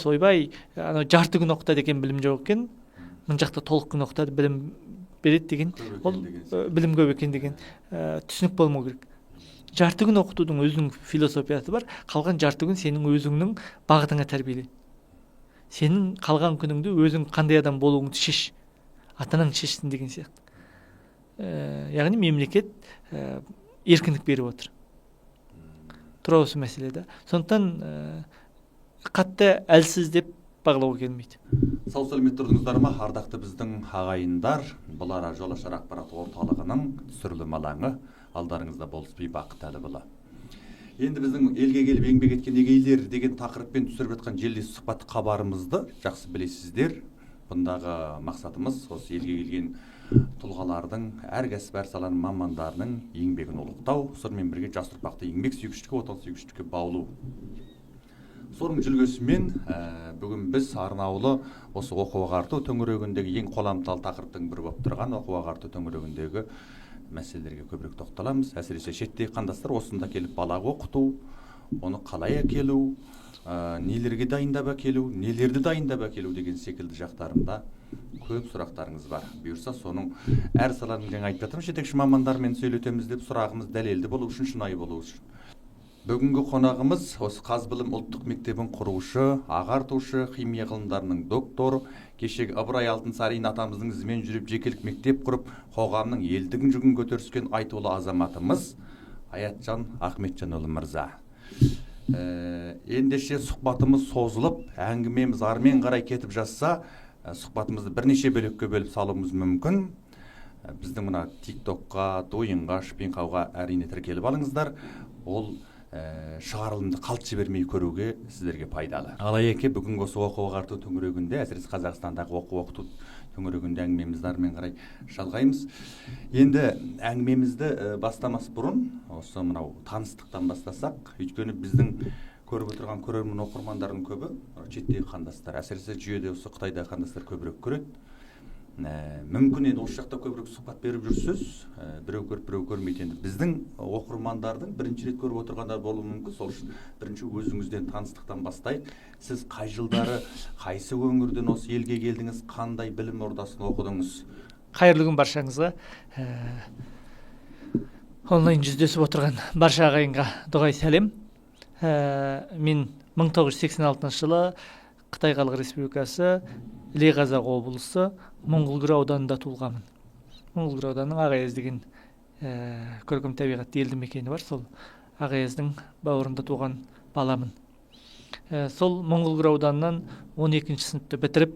элбасы ойбай ана жарты күн окутат экен билим жок экен, мына жакта толук күн окутат билим берет деген, ол билим көп экен деген түшүнүк болмоо керек. Жарты күн окутуудун өзүнүн философиясы бар. Калган жарты күн сенин өзүңнүн багытыңа тарбиелейт. Сенин калган күнүңдү өзүң кандай адам болууңду чеш. Атанаң чечсин деген сыяктуу. Ягни мемлекет эркиндик берип отур. Туурабы маселе да. Сондуктан катты әлсиз деп баглоого келмейт. Сау саламат турдуңуздар ма, ардактуу биздин агайындар? Булар Жол Ашар акпарат орталыгынын түсүрүлүм алаңы. Алдарыңызда болсун бейбакыт әлі бола. Енді біздің елге келіп еңбек еткен егейлер деген тақырыппен түсіріп жатқан желдес сұхбат хабарымызды жақсы білесіздер. Бұндағы мақсатымыз осы елге келген тұлғалардың, әр кәсіп, әр саланың мамандарының еңбегін ұлықтау, сонымен бірге жас ұрпақты еңбек сүйгіштікке, отан сүйгіштікке баулу. Соның жүлгесімен бүгін біз арнаулы осы оқу ағарту төңірегіндегі ең қоламтал тақырыптың бірі болып тұрған оқу ағарту төңірегіндегі мәселелерге көбірек тоқталамыз. Әсіресе шеттегі қандастар осында келіп бала оқыту, оны қалай әкелу, нелерге дайындап әкелу, нелерді дайындап әкелу деген секілді жақтарында көп сұрақтарыңыз бар. Бұйырса соның әр саланың жаңа айтып жатырмын, жетекші мамандармен сөйлетеміз деп сұрағымыз дәлелді болу үшін, шынайы болу үшін. Бүгінгі қонағымыз осы Қазбілім ұлттық мектебін құрушы, ағартушы, химия ғылымдарының докторы, кешегі Ыбырай Алтынсарин атамыздың ізімен жүріп жекелік мектеп құрып, қоғамның елдігін жүгін көтеріскен айтулы азаматымыз Аятжан Ахметжанұлы мырза. Ендеше сұхбатымыз созылып, әңгімеміз армен қарай кетіп жатса, сұхбатымызды бірнеше бөлікке бөліп салуымыз мүмкін. Біздің мына TikTokқа, Дойынға, Шпинқауға әрине тіркеліп алыңыздар. Ол шығарылымды қалт жібермей көруге сіздерге пайдалы. Алайеке бүгінгі осы оқу ағарту төңірегінде, әсіресе Қазақстандағы оқыту төңірегінде әңгімемізді армен қарай жалғаймыз. Енді әңгімемізді бастамас бұрын осы мынау таныстықтан бастасақ, өйткені біздің көріп отырған көрермен оқырмандардың көбі шеттегі қандастар, әсіресе жүйеде осы Қытайдағы қандастар көбірек көреді. Мүмкін енді осы жақта көбірек сұхбат беріп жүрсіз, біреу көріп біреу көрмейді. Енді біздің оқырмандардың бірінші рет көріп отырғандар болуы мүмкін. Сол үшін бірінші өзіңізден таныстықтан бастайық. Сіз қай жылдары, қайсы өңірден осы елге келдіңіз, қандай білім ордасын оқыдыңыз? Қайырлы күн баршаңызға. Онлайн жүздесіп отырған барша ағайынға дұғай сәлем. Мен 1986 жылы Қытай Халық Республикасы Іле Қазақ облысы Моңғолгүр ауданында туылғанмын. Моңғолгүр ауданының Ағаяз деген көркем табиғатты елді мекені бар. Сол Ағаяздың бауырында туған баламын. Сол Моңғолгүр ауданынан 12-ші сыныпты бітіріп,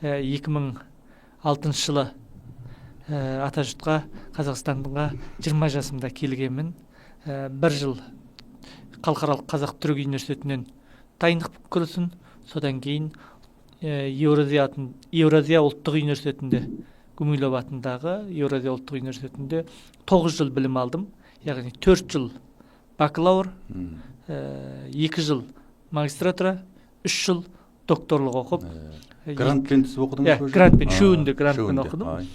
2006 жылы Атажұртқа, Қазақстанға 20 жасымда келгенмін. Бір жыл Халықаралық Қазақ-Түрік университетінен дайындық курсын, содан кейін Еуразия ұлттық университетінде, Гумилев атындағы Еуразия ұлттық университетінде 9 жыл білім алдым. Яғни 4 жыл бакалавр, 2 жыл магистратура, 3 жыл докторлық оқып. Грантпен түсіп оқыдыңыз? Грантпен, үшеуінде грантпен оқыдым.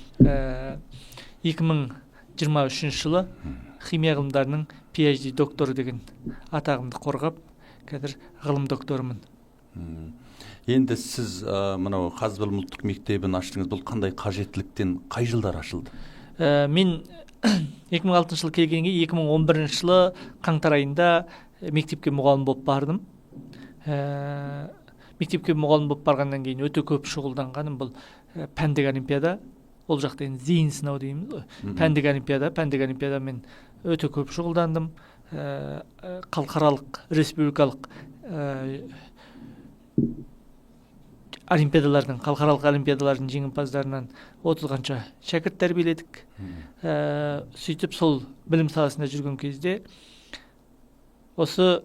2023 жылы химия ғылымдарының PhD докторы деген атағымды қорғап, қазір ғылым докторымын. Енді сіз мынау Қазбілім ұлттық мектебін аштыңыз, бұл қандай қажеттіліктен қай жылдар ашылды? Мен 2006 жылы келгенге 2011 жылы қаңтар айында мектепке мұғалім болып бардым. Мектепке мұғалім болып барғаннан кейін өте көп шұғылданғаным бұл пәндік олимпиада. Ол жақта енді зейін сынау дейміз. Пәндік олимпиада мен өте көп шұғылдандым. Халықаралық, республикалық халықаралық олимпиадалардың жеңімпаздарынан 30 қанша шәкірт тәрбиеледік. Сөйтіп сол білім саласында жүрген кезде осы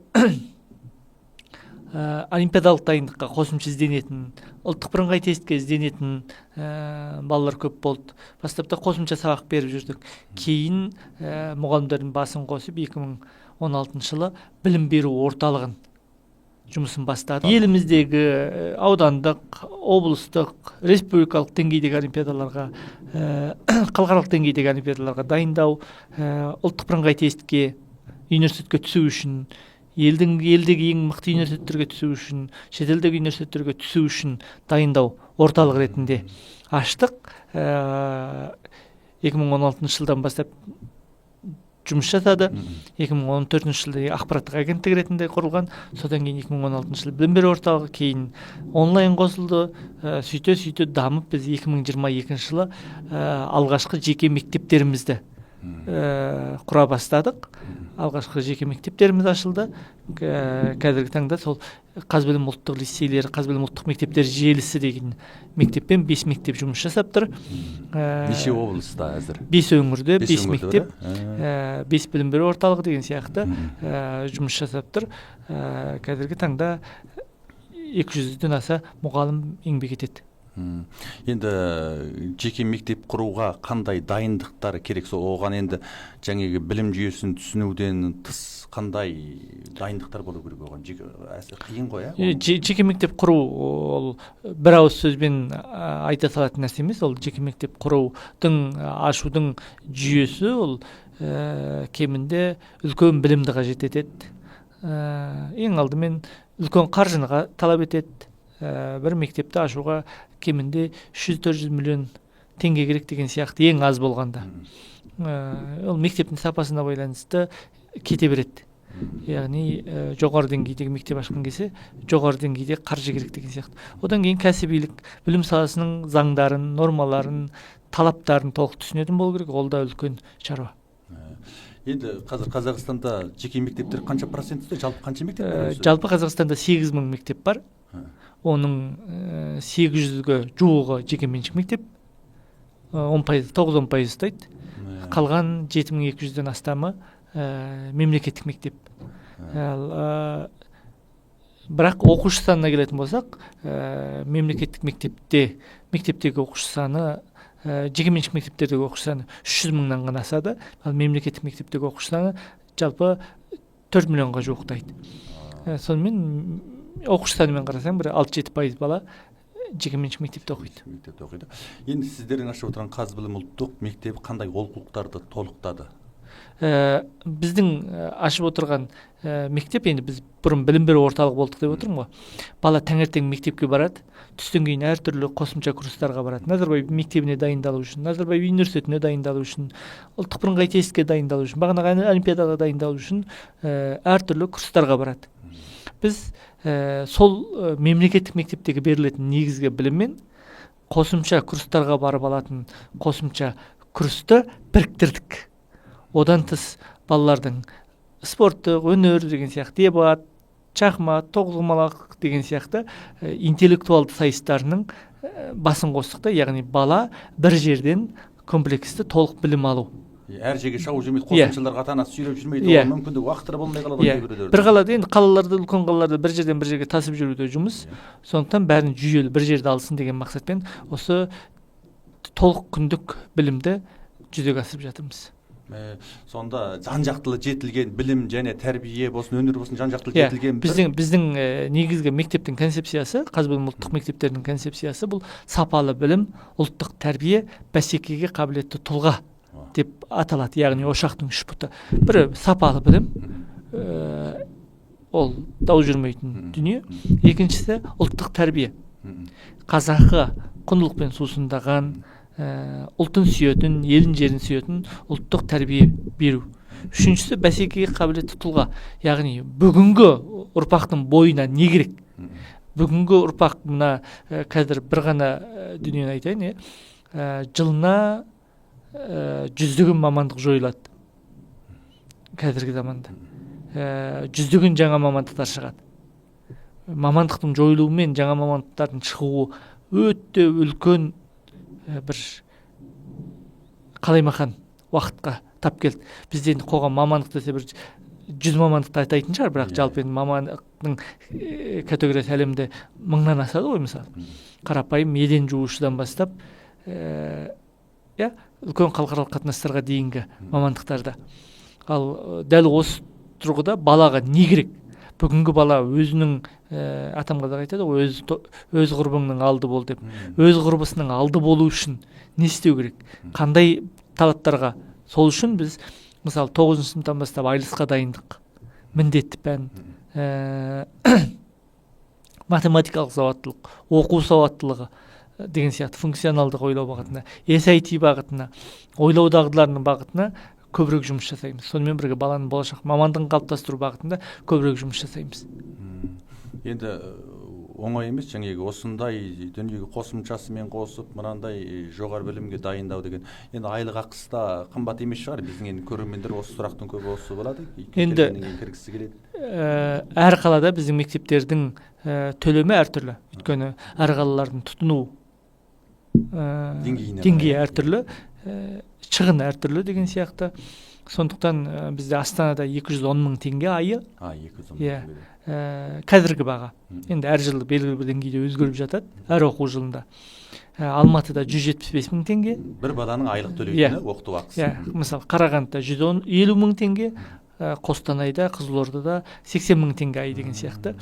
олимпиадалық дайындыққа қосымша ізденетін, ұлттық бірыңғай тестке ізденетін балалар көп болды. Бастапта қосымша сабақ беріп жүрдік. Кейін мұғалімдердің басын қосып 2016 жылы білім беру орталығын жұмысын бастады. Еліміздегі аудандық, облыстық, республикалық деңгейдегі олимпиадаларға, халықаралық деңгейдегі олимпиадаларға дайындау, ұлттық бірыңғай тестке, университетке түсу үшін элдеги эң мыкты университеттерге түсүү үчүн, чет элдеги университеттерге түсүү үчүн дайындоо орталык ретинде ачтык. 2016 жылдан баштап жұмыс жасады. 2014 жылда ақпараттық агенттік ретінде құрылған. Содан кейін 2016 жылы білім беру орталығы, кейін онлайн қосылды. Сөйте дамып біз 2022 жылы алғашқы жеке мектептерімізді құра бастадық. Алғашқы жеке мектептеріміз ашылды. Қазіргі таңда сол Қазбілім ұлттық лицейлері, Қазбілім ұлттық мектептер желісі деген мектеппен 5 мектеп жұмыс жасап тұр. Неше облыста әзір? 5 өңірде 5 мектеп, 5 білім беру орталығы деген сияқты жұмыс жасап тұр. Қазіргі таңда 200-ден аса мұғалім еңбек етеді. Енді жеке мектеп құруға қандай дайындықтар керек? Оған енді жаңағы білім жүйесін түсінуден тыс қандай дайындықтар болу керек оған? Қиын ғой, жеке мектеп құру ол бір ауыз сөзбен айта салатын нәрсе емес. Ол жеке мектеп құрудың, ашудың жүйесі ол кемінде үлкен білімді қажет етеді. Ең алдымен үлкен қаржыны талап етеді. Бір мектепті ашуға кемінде 300-400 миллион теңге керек деген сияқты, ең аз болғанда. Ол мектептің сапасына байланысты кете береді. Яғни жоғары деңгейдегі мектеп ашқан кесе, жоғары деңгейде қаржы керек деген сияқты. Одан кейін кәсібилік, білім саласының заңдарын, нормаларын, талаптарын толық түсінетін болу керек. Ол да үлкен шаруа. Енді қазір Қазақстанда жеке мектептер қанша процентте? Жалпы қанша мектеп бар? Жалпы Қазақстанда 8000 мектеп бар. Оның 800-ге жуығы жеке меншік мектеп, 9-10% ұстайды. Қалған 7200-ден астамы мемлекеттік мектеп. Бірақ оқушы санына келетін болсақ, мемлекеттік мектептегі оқушы саны, жеке меншік мектептердегі оқушы саны 300 мыңнан ғана асады. Ал мемлекеттік мектептегі оқушы саны жалпы 4 миллионға жуықтайды. Сонымен оқушы санымен қарасаң, бір 6-7% бала жеке меншік мектепте оқиды. Енді сіздердің ашып отырған Қазбілім ұлттық мектебі қандай олқылықтарды толықтады? Біздің ашып отырған мектеп, енді біз бұрын білім беру орталығы болдық деп отырмын ғой. Бала таңертең мектепке барады, түстен кейін әртүрлі қосымша курстарға барады. Назарбаев мектебіне дайындалу үшін, Назарбаев университетіне дайындалу үшін, ұлттық бірыңғай тестке дайындалу үшін, бағанағы олимпиадаға дайындалу үшін әртүрлі курстарға барады. Біз сол мемлекеттік мектептегі берілетін негізгі біліммен қосымша курстарға барып алатын қосымша курсты біріктірдік. Одан тыс балалардың спорттық, өнер деген сияқты, дебат, шахмат, тоғызқұмалақ деген сияқты интеллектуалды сайыстарының басын қостық. Яғни бала бір жерден комплексті толық білім алу. Әр жерге шауып жүрмейді, қосымшаларға ата-анасы сүйреп жүрмейді, ол мүмкіндігі уақыттары болмай қалады. Бір қалада, енді қалаларда, үлкен қалаларда бір жерден бір жерге тасып жүруде жұмыс. Сондықтан бәрін жүйелі бір жерде алсын деген мақсатпен осы толық күндік білімді жүзеге асырып жатырмыз. Сонда жан-жақтылы жетілген білім және тәрбие болсын, өнер болсын, жан-жақтылы жетілген біздің негізгі мектептің концепциясы, Қазбілім ұлттық мектептерінің концепциясы бұл сапалы білім, ұлттық тәрбие, бәсекеге қабілетті тұлға деп аталады. Яғни ошақтың үш бұты. Бірі сапалы білім, ол дау жүрмейтін дүние. Екіншісі ұлттық тәрбие. Қазақы құндылықпен сусындаған, ұлтын сүйетін, елін жерін сүйетін ұлттық тәрбие беру. Үшіншісі бәсекеге қабілетті тұлға. Яғни бүгінгі ұрпақтың бойына не керек? Бүгінгі ұрпақ мына қазір бір ғана дүниені айтайын, жылына 100-деген мамандық жойылады. Қазіргі заманда 100-деген жаңа мамандықтар шығады. Мамандықтың жойылуымен жаңа мамандықтардың шығуы өте үлкен бір қалаймақан уақытқа тап келді. Бізде енді қоғам мамандық десе бір 100 мамандықты атайтын шығар, бірақ жалпы енді мамандықтың категориясы әлемде 1000-нан асады ғой, мысалы. Қарапайым еден жуушыдан бастап, үлкен халықаралық қатынастарға дейінгі мамандықтарда. Ал дәл осы тұрғыда балаға не керек? Бүгінгі бала өзінің атам қазақ айтады ғой, өз құрбыңның алды бол деп. Өз құрбысының алды болу үшін не істеу керек? Қандай талаптарға? Сол үшін біз мысалы 9 сыныптан бастап айлысқа дайындық, міндетті пән, математикалық сауаттылық, оқу сауаттылығы деген сияқты функционалдық ойлау бағытына, SIT бағытына, ойлау дағдыларының бағытына көбірек жұмыс жасаймыз. Сонымен бірге баланың болашақ мамандығын қалыптастыру бағытында көбірек жұмыс жасаймыз. Енді оңай емес, жаңағы осындай дүниеге қосымшасымен қосып, мынандай жоғары білімге дайындау деген. Енді айлық ақысы да қымбат емес шығар. Біздің енді көрермендер осы сұрақтың көбі осы болады. Енді кіргісі келеді. Әр қалада біздің мектептердің төлемі әртүрлі. Өйткені әр қалалардың тұтыну деңгейі әртүрлі, шығын әртүрлі деген сияқты. Сондықтан бізде Астанада 210 мың теңге айы. 210 мың. Қазіргі баға. Енді әр жылы белгілі бір деңгейде өзгеріп жатады, әр оқу жылында. Алматыда 175 мың теңге. Бір баланың айлық төлейтіні оқыту ақысы. Мысалы, Қарағандыда 150 мың теңге, Қостанайда, Қызылордада 80 мың теңге ай деген сияқты.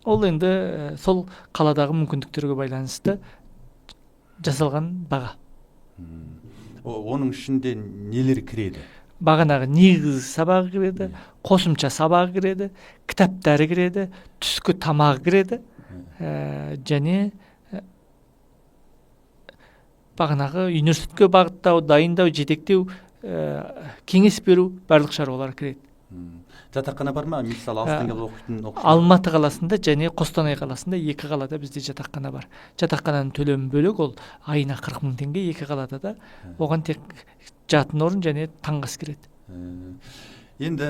Ол енді сол қаладағы мүмкіндіктерге байланысты жасалған баға. Оның ішінде нелер кіреді? Бағанағы негізгі сабағы кіреді, қосымша сабағы кіреді, кітаптары кіреді, түскі тамағы кіреді, және бағанағы университетке бағыттау, дайындау, жетектеу, кеңес беру барлық шаруалар кіреді. Жатақхана бар ма? Мысалы, Астана оқитын оқушылар. Алматы қаласында және Қостанай қаласында, екі қалада бізде жатақхана бар. Жатақхананың төлемі бөлек, ол айына 40 мың теңге, екі қалада да. Оған тек жатын орын және таңғы ас кіреді. Енді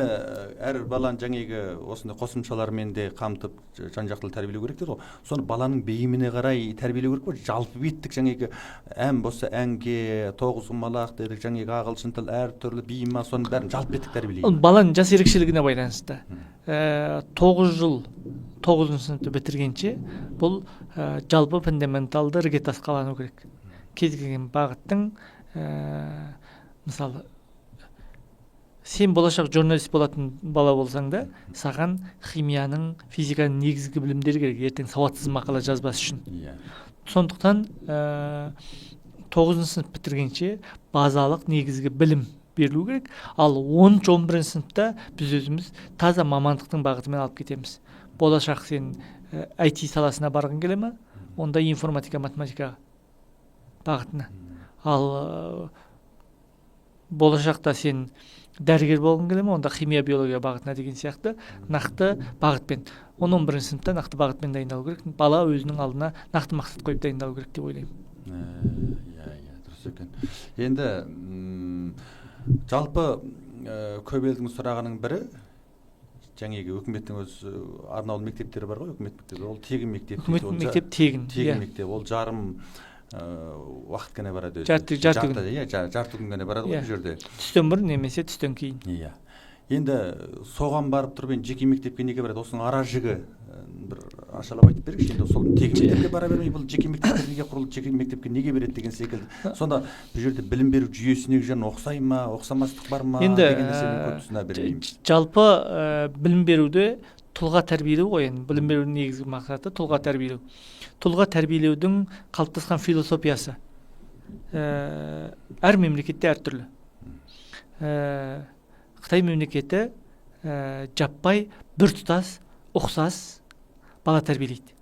әр баланы жаңағы осындай қосымшалармен де қамтып жан-жақты тәрбиелеу керек дейді ғой. Соны баланың бейіміне қарай тәрбиелеу керек пе? Жалпы беттік жаңағы ән болса әнге, тоғызқұмалақ дедік, жаңағы ағылшын тіл әр түрлі бейім ма, соның бәрін жалпы беттік тәрбиелейді. Ол баланың жас ерекшелігіне байланысты. 9 жыл 9 сыныпты бітіргенше бұл жалпы фундаменталды іргетас қалану керек. Кез келген бағыттың мысалы сен болашақ журналист болатын бала болсаң да, саған химияның, физиканың негізгі білімдері керек, ертең сауатсыз мақала жазбас үшін. Сондықтан 9 сынып бітіргенше базалық негізгі білім берілу керек. Ал 10-11 сыныпта біз өзіміз таза мамандықтың бағытымен алып кетеміз. Болашақ сен IT саласына барғың келе ме? Онда информатика, математика бағытына. Ал болашақта сен дәрігер болғың келе ме? Онда химия, биология бағытына деген сияқты нақты бағытпен. 10-11 сыныпта нақты бағытпен дайындалу керек. Бала өзінің алдына нақты мақсат қойып дайындалу керек деп ойлаймын. Дұрыс екен. Енді жалпы көп елдің сұрағының бірі, жаңағы үкіметтің өз арнаулы мектептері бар ғой, үкімет мектебі. Ол тегін мектеп. Үкімет мектеп тегін. Тегін мектеп. Ол жарым уақыт қана барады. Жарты күн ғана барады ғой бұл жерде. Түстен бұрын немесе түстен кейін. Енді соған барып тұрып, жеке мектепке неге барады? Осының ара жігі бір ашалап айтып беріңізші. Енді сол тегін мектепке бара бермей, бұл жеке мектептер неге құрылды, жеке мектепке неге береді деген секілді. Сонда бұл жерде білім беру жүйесіне жан оқсай ма, оқсамастық бар ма деген нәрсені көп түсіне бермейміз. Жалпы білім беруде тұлға тәрбиелеу ғой, енді білім берудің негізгі мақсаты тұлға тәрбиелеу. Тұлға тәрбиелеудің қалыптасқан философиясы әр мемлекетте әртүрлі. Қытай мемлекеті жаппай біртұтас ұқсас бала тәрбиелейді.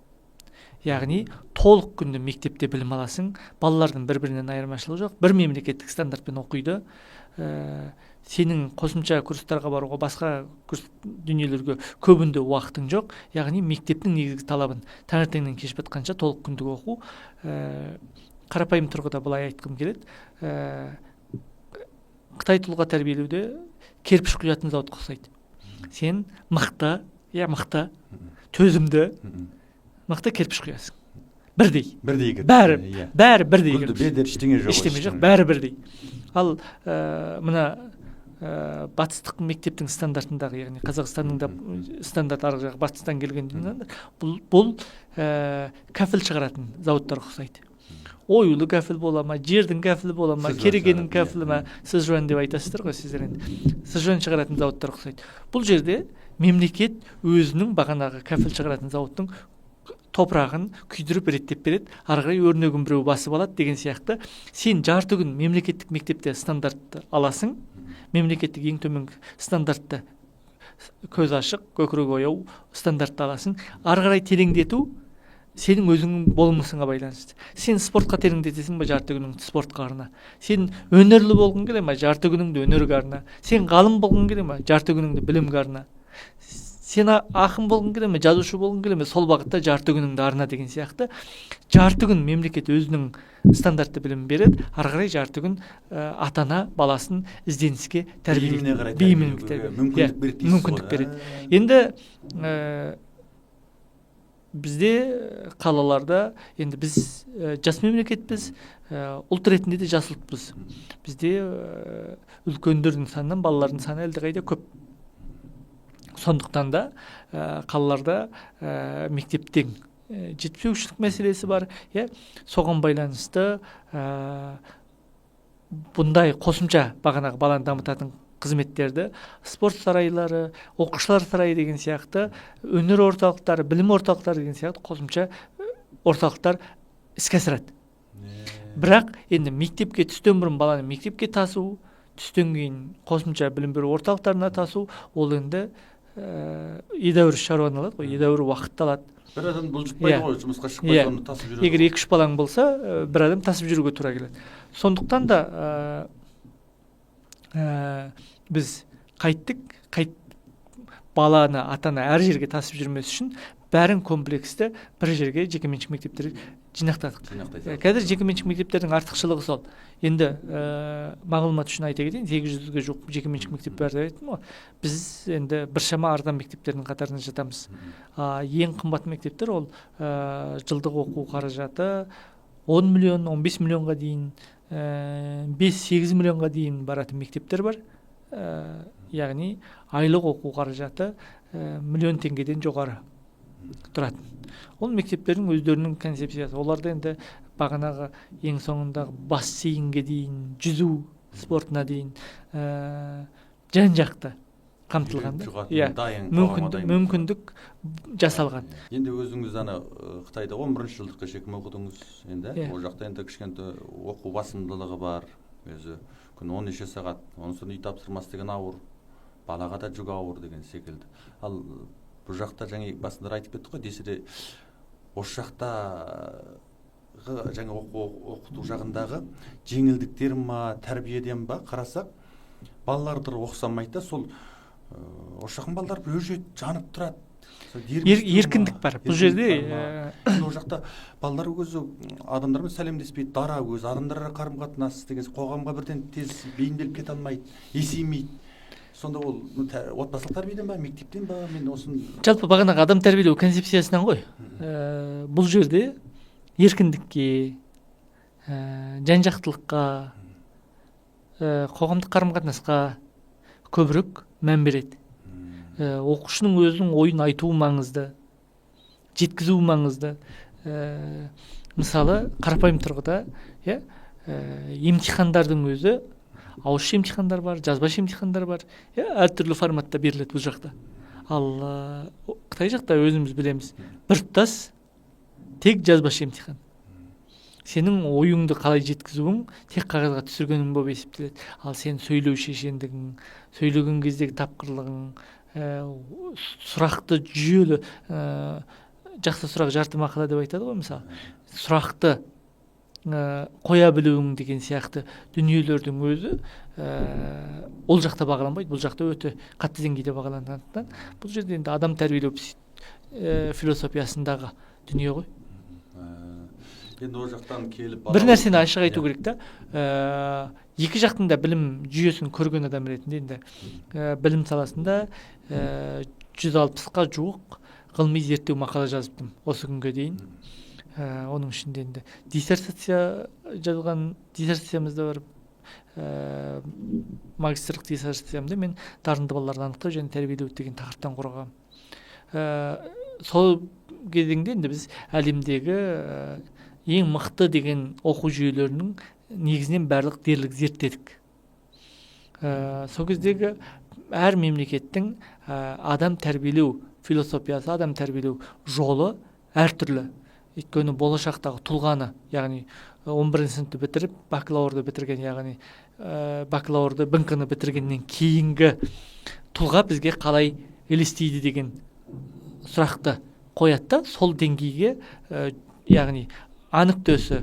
Яғни толық күнді мектепте білім аласың, балалардың бір-бірінен айырмашылығы жоқ, бір мемлекеттік стандартпен оқиды. Сенің қосымша курстарға баруға, басқа курс дүниелерге көбінде уақытың жоқ. Яғни мектептің негізгі талабын таңертеңнен кеш батқанша толық күндік оқу. Қарапайым тұрғыда былай айтқым келеді. Қытай тұлға тәрбиелеуде кірпіш құятын зауытқа ұқсайды. Сен мықты, төзімді, мықты кірпіш құясың. Бірдей. Бәрі бірдей. Бедер ештеңе жоқ, бәрі бірдей. Ал мына батыстық мектептің стандартындағы, яғни Қазақстанның да стандарт арғы жағы батыстан келген бұл кәфіл шығаратын зауыттар ұқсайды. Ойлы кәфіл бола ма, жердің кәфілі бола ма, керегенің кәфілі ма, Сызжуан деп айтасыздар ғой сіздер енді. Сызжуан шығаратын зауыттар ұқсайды. Бұл жерде мемлекет өзінің бағанағы кәфіл шығаратын зауыттың топырағын күйдіріп реттеп береді, арғай өрнегін біреу басып алады деген сияқты. Сен жарты күн мемлекеттік мектепте стандартты аласың, мемлекеттік ең төменгі стандартты көз ашык, көкүрөк ояу стандартты аласың. Ары карай тереңдетүү сенің өзіңнің болмысыңа байланысты. Сен спортқа тереңдетесің ба, жарты күніңді спортқа арна. Сен өнерлі болғың келе ма, жарты күніңді өнерге арна. Сен ғалым болғың келе ма, жарты күніңді білімге арна. Сен ақын болғың келе ме, жазушы болғың келе ме, сол бағытта жарты күніңді арна деген сияқты. Жарты күн мемлекет өзінің стандартты білім береді, ары қарай жарты күн ата-ана баласын ізденіске тәрбиелейді. Мүмкіндік береді. Енді бізде қалаларда, енді біз жас мемлекетпіз, ұлт ретінде де жас ұлтпыз. Бізде үлкендердің санынан балалардың саны әлдеқайда көп. Сондықтан да қалаларда мектептің жетіспеушілік мәселесі бар. Соған байланысты бұндай қосымша бағанағы баланы дамытатын қызметтерді спорт сарайлары, оқушылар сарайы деген сияқты, өнер орталықтары, білім орталықтары деген сияқты қосымша орталықтар іске асырады. Бірақ енді мектепке түстен бұрын баланы мектепке тасу, түстен кейін қосымша білім беру орталықтарына тасу, ол енді едәуір шаруаны алады ғой, едәуір уақытты алады. Бір адам бұлжытпайды ғой, жұмысқа шықпайды, оны тасып жүреді. Егер 2-3 балаң болса, бір адам тасып жүруге тура келеді. Сондықтан да біз баланы ата-ана әр жерге тасып жүрмес үшін бәрін комплексті бір жерге жекеменшік мектептер жинақтадық. Қазір жекеменшік мектептердің артықшылығы сол. Енді мағлұмат үшін айта кетейін, 800-ге жуық жекеменшік мектеп бар деп айттым ғой. Біз енді біршама арзан мектептердің қатарына жатамыз. Ең қымбат мектептер ол жылдық оқу қаражаты 10 миллион, 15 миллионға дейін, 5-8 миллионға дейін баратын мектептер бар. Яғни айлық оқу қаражаты миллион теңгеден жоғары тұратын. Ол мектептердің өздерінің концепциясы. Оларда енді бағанағы ең соңындағы бассейнге дейін, жүзу спортына дейін жан-жақты қамтылған. Мүмкіндік жасалған. Енді өзіңіз Қытайда 11-ші жылдыққа шекім оқыдыңыз. Ол жақта енді кішкенті оқу басымдылығы бар. Өзі күн 10 сағат, онысы үй тапсырмасы деген ауыр, балаға да жүк ауыр деген секілді. Ал бұл жақта жаңа басында айтып кеттік қой, десе де осы жақтағы жаңа оқыту жағындағы жеңілдіктер ма, тәрбиеден ба қарасақ, балаларды оқысамайды, сол осы жақын балалар бір өже жанып тұрады. Еркіндік бар. Бұл жерде ол жақта балалар өзі адамдармен сәлемдеспейді, дара өзі адамдарға қарым-қатынас деген қоғамға бірден тез бейімделіп кете алмайды, есеймейді. Сонда ол отбасылық тәрбиеден ба, мектептен ба, мен осын... Жалпы бағанағы адам тәрбиелеу концепциясынан ғой. Бұл жерде еркіндікке, жан-жақтылыққа, қоғамдық қарым-қатынасқа көбірек мән береді. Оқушының өзінің ойын айтуы маңызды, жеткізуі маңызды. Мысалы, қарапайым тұрғыда емтихандардың өзі, ауызша емтихандар бар, жазбаша емтихандар бар, әртүрлі форматта беріледі бұл жақта. Ал Қытай жақта өзіміз білеміз, біртұтас тек жазбаша емтихан. Сенің ойыңды қалай жеткізуің тек қағазға түсіргенің болып есептеледі. Ал сен сөйлеу шешендігің, сөйлеген кездегі тапқырлығың, сұрақты жүйелі, жақсы сұрақ жарты мақала деп айтады ғой, мысалы. Сұрақты қоя білуің деген сияқты дүниелердің өзі ол жақта бағаланбайды, бұл жақта өте қатты деңгейде бағаланғандықтан бұл жерде енді адам тәрбиелеу философиясындағы дүние ғой. Енді ол жақтан келіп бір нәрсені ашық айту керек та, екі жақтың да білім жүйесін көрген адам ретінде енді білім саласында 160-қа жуық ғылыми зерттеу мақала жазыптым осы күнге дейін. Оның ішінде енді диссертация жазылған диссертациямыз да бар. Магистрлық диссертациямды мен дарынды балаларды анықтау және тәрбиелеу деген тақырыптан қорғағам. Сол кезеңде енді біз әлемдегі ең мықты деген оқу жүйелерінің негізінен барлық дерлік зерттедік. Сол кездегі әр мемлекеттің адам тәрбиелеу философиясы, адам тәрбиелеу жолы әртүрлі. Өйткені болашақтағы тұлғаны, яғни 11 сыныпты бітіріп, бакалаврды бітірген, яғни бакалаврды БНК-ны бітіргеннен кейінгі тұлға бізге қалай элестейди деген суракты коет да, сол деңгейге яғни анық дөсі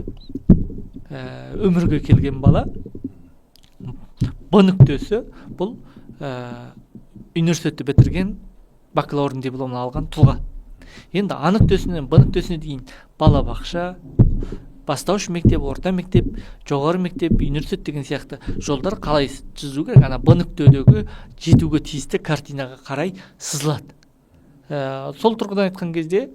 өмірге келген бала, б нүктөсү бұл университетті бітірген, бакалаврдың дипломын алған тұлға. Енді А нүктөсінен Б нүктөсіне дейін бала бақша, бастауыш мектеп, орта мектеп, жоғары мектеп, университет деген сияқты жолдар қалай жүзу керек? Ана Б нүктөдөгү жетүүгө тийисті картинаға қарай сызылады. Сол тұрғыдан айтқан кезде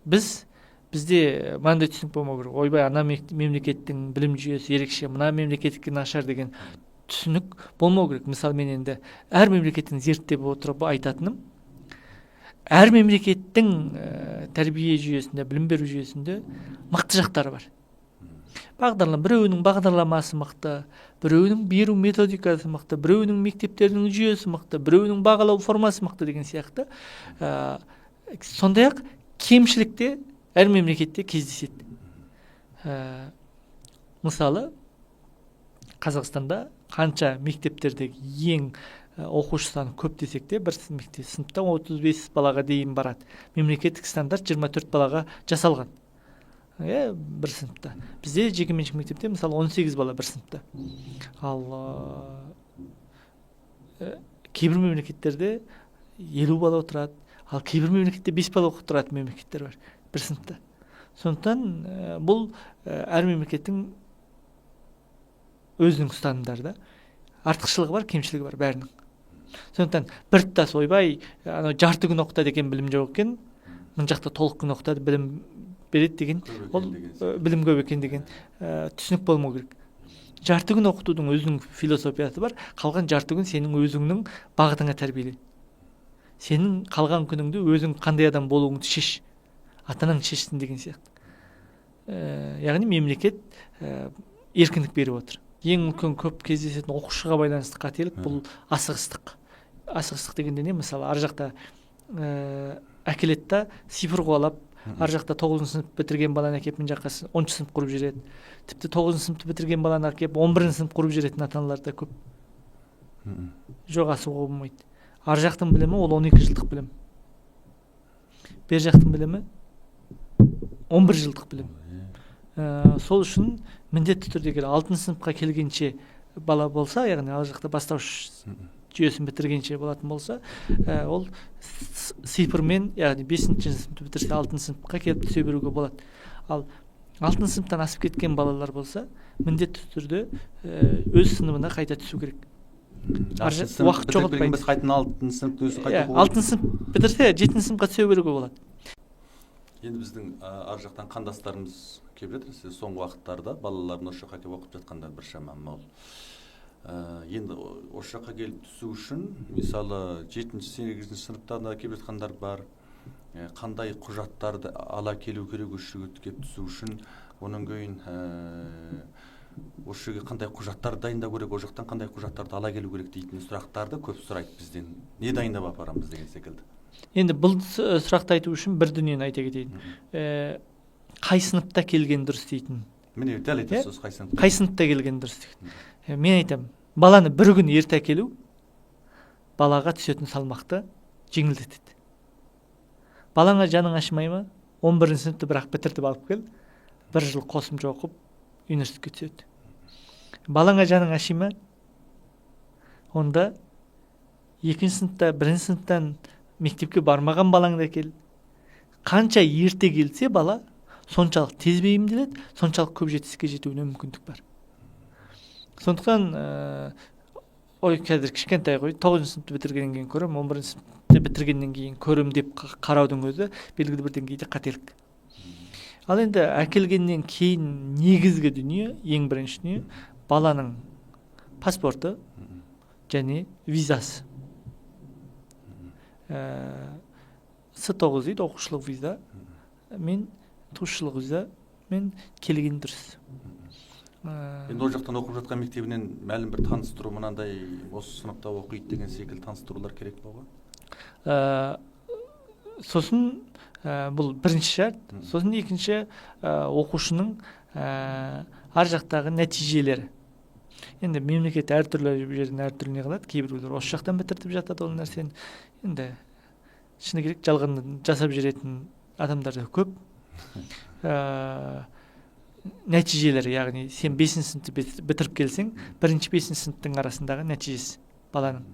бізде мынандай түсінік болмау керек. Ойбай, ана мемлекеттің білім жүйесі ерекше, мына мемлекеттікі нашар деген түсінік болмау керек. Мысалы, мен енді әр мемлекеттің зерттеп отырып айтатыным, әр мемлекеттің тәрбие жүйесінде, білім беру жүйесінде мықты жақтары бар. Біреуінің бағдарламасы мықты, біреуінің беру методикасы мықты, біреуінің мектептерінің жүйесі мықты, біреуінің бағалау формасы мықты деген сияқты. Сондай-ақ кемшілікте әр мемлекетте кездеседі. Мысалы, Қазақстанда қанша мектептердегі ең оқушы саны көп десек те, бір сыныпта 35 балаға дейін барады. Мемлекеттік стандарт 24 балаға жасалған. Бір сыныпта. Бізде жекеменшік мектепте мысалы 18 бала бір сыныпта. Ал кейбір мемлекеттерде 50 бала отырады, ал кейбір мемлекетте 5 бала отыратын мемлекеттер бар бір сыныпта. Сондықтан бұл әр мемлекеттің өзінің ұстанымдары, артықшылығы бар, кемшілігі бар бәрінің. Сондықтан бір тұтас ойбай, жарты күн оқытады екен, білім жоқ екен, мына жақта толық күн оқытады, білім береді деген, ол білім көп екен деген түсінік болмау керек. Жарты күн оқытудың өзінің философиясы бар, қалған жарты күн сенің өзіңнің бағытыңа тәрбиеле. Сенің қалған күніңді өзің қандай адам болуыңды шеш, атанаң шешсін деген сияқты. Яғни мемлекет еркіндік беріп отыр. Ең үлкен көп кездесетін оқушыға байланысты қателік бұл асығыстық. Асығыстық дегенде не? Мысалы, ар жақта әкеледі да цифр қуалап, ар жақта 9-шы сынып бітірген баланы әкеп мына жаққа 10-шы сынып құрып жүреді. Тіпті 9-шы сыныпты бітірген баланы әкеп 11-шы сынып құрып жүретін ата-аналар да көп. Жоқ, асығуға болмайды. Ар жақтың білімі ол 12 жылдық білім. Бер жақтың білімі 11 жылдық білім. Сол үшін міндетті түрде 6-шы сыныпқа келгенше бала болса, яғни ал жақта бастауыш жүйесін бітіргенше болатын болса, ол цифрмен, яғни 5-шы сыныпты бітірсе 6-шы сыныпқа келіп түсе беруге болады. Ал 6-шы сыныптан асып кеткен балалар болса, міндетті түрде өз сыныбына қайта түсу керек. Уақыт жоғалтпайды. Біз қайтын 6-шы сыныпты өзі қайта 6-шы сынып бітірсе 7-шы сыныпқа түсе беруге болады. Енді біздің ар жақтан қандастарымыз келіп жатыр. Сіз соңғы уақыттарда балаларын осы жаққа келіп оқып жатқандар біршама мол. Енді осы жаққа келіп түсу үшін, мысалы 7-8 сыныптан да келіп жатқандар бар. Қандай құжаттарды ала келу керек осы жерге келіп түсу үшін, оның кейін осы жерге қандай құжаттар дайындау керек, ол жақтан қандай құжаттарды ала келу керек дейтін сұрақтарды көп сұрайды бізден. Не дайындап апарамыз деген секілді. Енді бұл сұрақты айту үшін бір дүниені айта кетейін. Қай сыныпта келген дұрыс дейтін. Міне дәл айтасыз, қай сыныпта келген дұрыс дейтін. Мен айтамын, баланы бір күн ерте әкелу балаға түсетін салмақты жеңілдетеді. Балаңа жаның ашымай ма? 11-шы сыныпты бірақ бітіртіп алып кел, бір жыл қосымша оқып университетке түседі. Балаңа жаның аши ма? Онда 2-ші сыныпта, 1-ші сыныптан мектепке бармаған балаңды әкел. Қанша ерте келсе бала, соншалық тез бейімделеді, соншалық көп жетістікке жетуіне мүмкіндік бар. Сондықтан ой, қазір кішкентай ғой, 9-шы сыныпты бітіргеннен кейін көрем, 11-шы сыныпты бітіргеннен кейін көрем деп қараудың өзі белгілі бір деңгейде қателік. Ал енді әкелгеннен кейін негізгі дүние, ең бірінші дүние, баланың паспорты және визасы. С9 дейді, оқушылық виза мен туысшылық виза мен келген дұрыс. Енді ол жақтан оқып жатқан мектебінен мәлім бір таныстыру, мынандай осы сыныпта оқиды деген секілді таныстырулар керек болған. Сосын бұл бірінші шарт, сосын екінші оқушының ар жақтағы нәтижелері. Енді мемлекет әртүрлі жерден әртүрлі не кылат, кээ бирлер ошол жактан битиртип жатат ол нерсени. Енді шыны керек жалган жасап жүретін адамдар да көп. Нәтижелері, яғни сен 5 сыныпты бітіріп келсең, 1-5 сыныптың арасындағы нәтижесі баланың.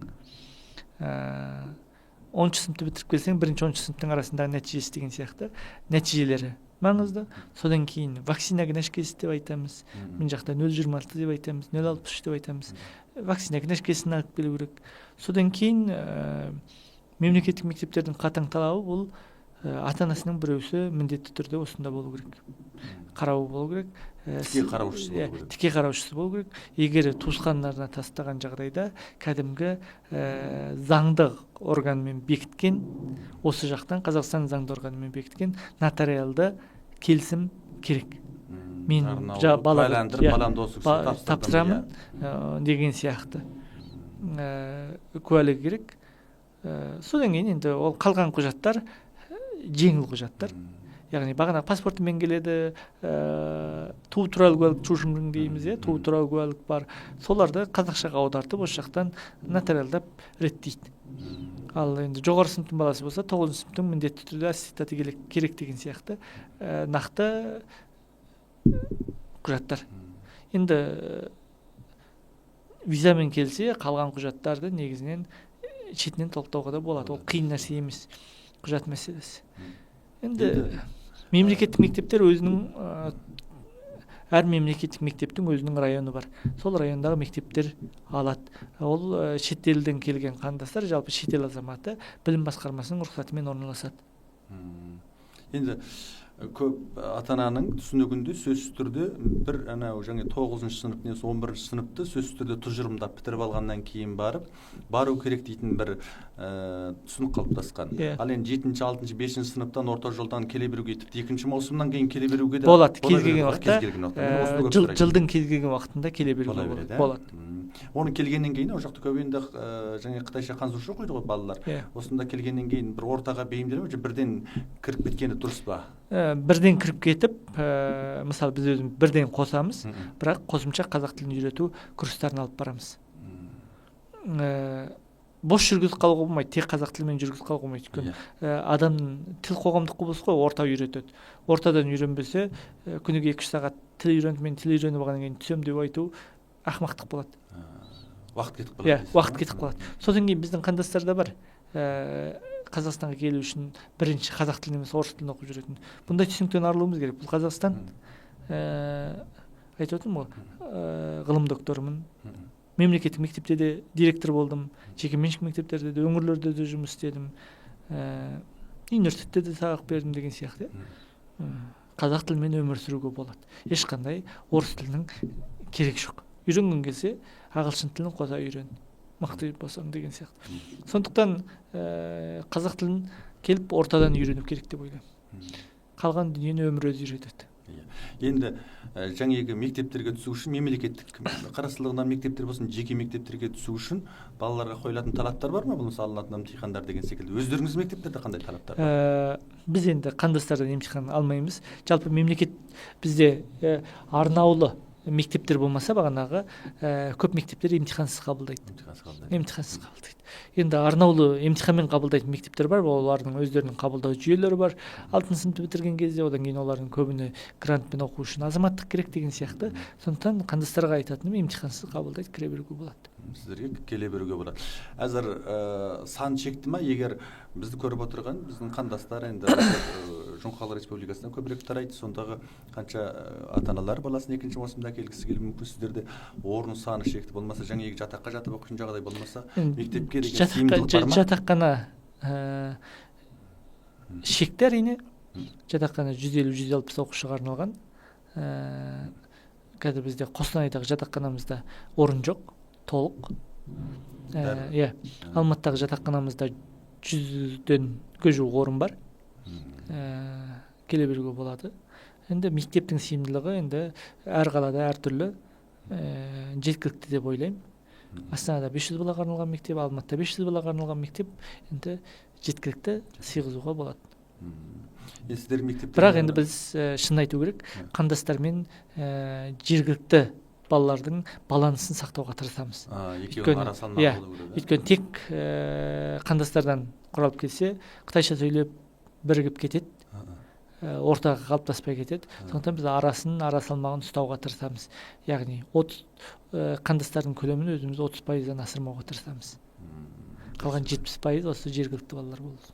10 сыныпты бітіріп келсең, 1-10 сыныптың арасындағы нәтижесі деген сияқты нәтижелері маңызды. Содан кейін вакцина книжкасы деп айтамыз. Мен жақта 0,26 деп айтамыз, 0,63 деп айтамыз. Вакцина книжкасын алып келу керек. Содан кейін мемлекеттік мектептердің қатаң талабы бұл ата-анасының біреусі міндетті түрде осында болу керек. Қарауы болу керек. Тіке қараушысы болу керек. Тіке қараушысы болу керек. Егер туысқандарына тастаған жағдайда кәдімгі заңды органмен бекіткен, осы жақтан Қазақстан заңды органымен бекіткен нотариалды келісім керек. Мен баламды тапсырамын деген сияқты куәлігі керек. Содан кейін енді ол қалған құжаттар жеңіл құжаттар. Яғни бағана паспортымен келеді, туу туралы куәлік чушуңдың дейміз, туу туралы куәлік бар. Соларды қазақшаға аудартып, осы жақтан нотариалдап реттейді. Ал енді жоғары сыныптың баласы болса, 9 сыныптың міндетті түрде аттестаты керек деген сияқты нақты құжаттар. Енді визамен келсе, қалған құжаттарды негізінен шетінен толықтауға да болады. Ол қиын нәрсе емес, құжат мәселесі. Енді мемлекеттік мектептер өзінің, әр мемлекеттік мектептің өзінің районы бар. Сол райондағы мектептер алады. Ол шет елден келген қандастар, жалпы шет ел азаматы білім басқармасының рұқсатымен орналасады. Енді көп ата-ананың түсінігінде сөзсіз түрде бір жаңа 9 сынып немесе 11 сыныпты сөзсіз түрде тұжырымдап бітіріп алғаннан кейін бару керек дейтін бір түсінік қалыптасқан. Ал енді 7, 6, 5 сыныптан орта жолдан келе беруге, тіпті 2 маусымнан кейін келе беруге де болады. Кез келген уақытта, жылдың кез келген уақытында келе беруге болады. Оны келгеннен кейін, ол жақта көп енді жаңа Қытайша қанзушы қойды ғой балалар. Осында келгеннен кейін бір ортаға бейімделіп, бірден кіріп кеткені дұрыс па? Бірден кіріп кетіп, мысалы біз өзіміз бірден қосамыз, бірақ қосымша қазақ тілін үйрету курстарын алып барамыз. Бош жүргізіп қалуға болмайды, тек қазақ тілімен жүргізіп қалуға болмайды. Өйткені адамның тіл қоғамдық құбылыс қой, орта үйретеді. Ортадан үйренбесе, күніге 2 сағат тіл үйреніп, мен тіл үйреніп алғаннан кейін түсем деп айту ақымақтық болады. Уақыт кетіп қалады. Уақыт кетіп қалады. Содан кейін біздің қандастарда бар. Қазақстанға келу үшін бірінші қазақ тілін емес орыс тілін оқып жүретін. Бұндай түсініктен арылуымыз керек. Бұл Қазақстан, айтып отырмын ғой, ғылым докторымын. Мемлекеттік мектепте де директор болдым. Жеке меншік мектептерде де, өңірлерде де жұмыс істедім. Университетте де сабақ бердім деген сияқты. Қазақ тілімен өмір сүруге болады. Ешқандай орыс тілінің керек жоқ. Үйренген келсе, ағылшын тілін қоса үйрен. Мықты болсаң деген сияқты. Сондықтан қазақ тілін келіп ортадан үйреніп керек деп ойлаймын. Қалған дүниені өмір өзі үйретеді. Енді жаңағы мектептерге түсу үшін мемлекеттік қарастырылған мектептер болсын, жеке мектептерге түсу үшін балаларға қойылатын талаптар бар ма? Бұл алынатын емтихандар деген секілді. Өздеріңіз мектептерде қандай талаптар бар? Біз енді қандастардан емтихан алмаймыз. Жалпы мемлекет бізде арнаулы мектептер болмаса, бағанағы көп мектептер емтихансыз қабылдайды. Емтихансыз қабылдайды. Енді арнаулы емтиханмен қабылдайтын мектептер бар, олардың өздерінің қабылдау жүйелері бар. 6 сыныпты бітірген кезде, одан кейін олардың көбіне грантпен оқу үшін азаматтық керек деген сияқты. Сондықтан қандастарға айтатыным емтихансыз қабылдайды, кіре беруге болады. Сіздерге келе беруге болады. Әзір сан шекті ма? Егер бізді көріп отырған біздің қандастар енді Жоңғар Республикасына көбірек тарайды, сондағы қанша ата-аналар баласын 2 маусымда келгісі келуі мүмкін, сіздерде орын саны шекті болмаса, жаңа жатаққа жатып оқитын жағдай болмаса, мектепке деген тиімділік бар ма? Жатақхана шекті әрине. Жатақхана 150-160 оқушыға арналған. Қазір бізде Қостанайдағы жатақханамызда орын жоқ, толық. Алматыдағы жатақханамызда 100-ден жуық орын бар. Келе беруге болады. Енді мектептің сыйымдылығы енді әр қалада әртүрлі, жеткілікті деп ойлаймын. Астанада 500 балаға арналған мектеп, Алматыда 500 балаға арналған мектеп енді жеткілікті сыйғызуға болады. Сіздер мектепте, бірақ енді біз шын айту керек, қандастармен жергілікті балалардын балансын сактоого тырышабыз. Экөөнүн ара салмагы болуу керек. Өйткөнү тек кандастардан куралып келсе, кытайча сүйлөп биригип кетет, ортага калыптаспай кетет. Сондуктан биз ара салмагын уставга тырышабыз. Ягни 30 кандастардын көлөмүн өзүбүз 30%дан асырмауга тырышабыз. Калган 70% осы жергиликтүү балдар болот.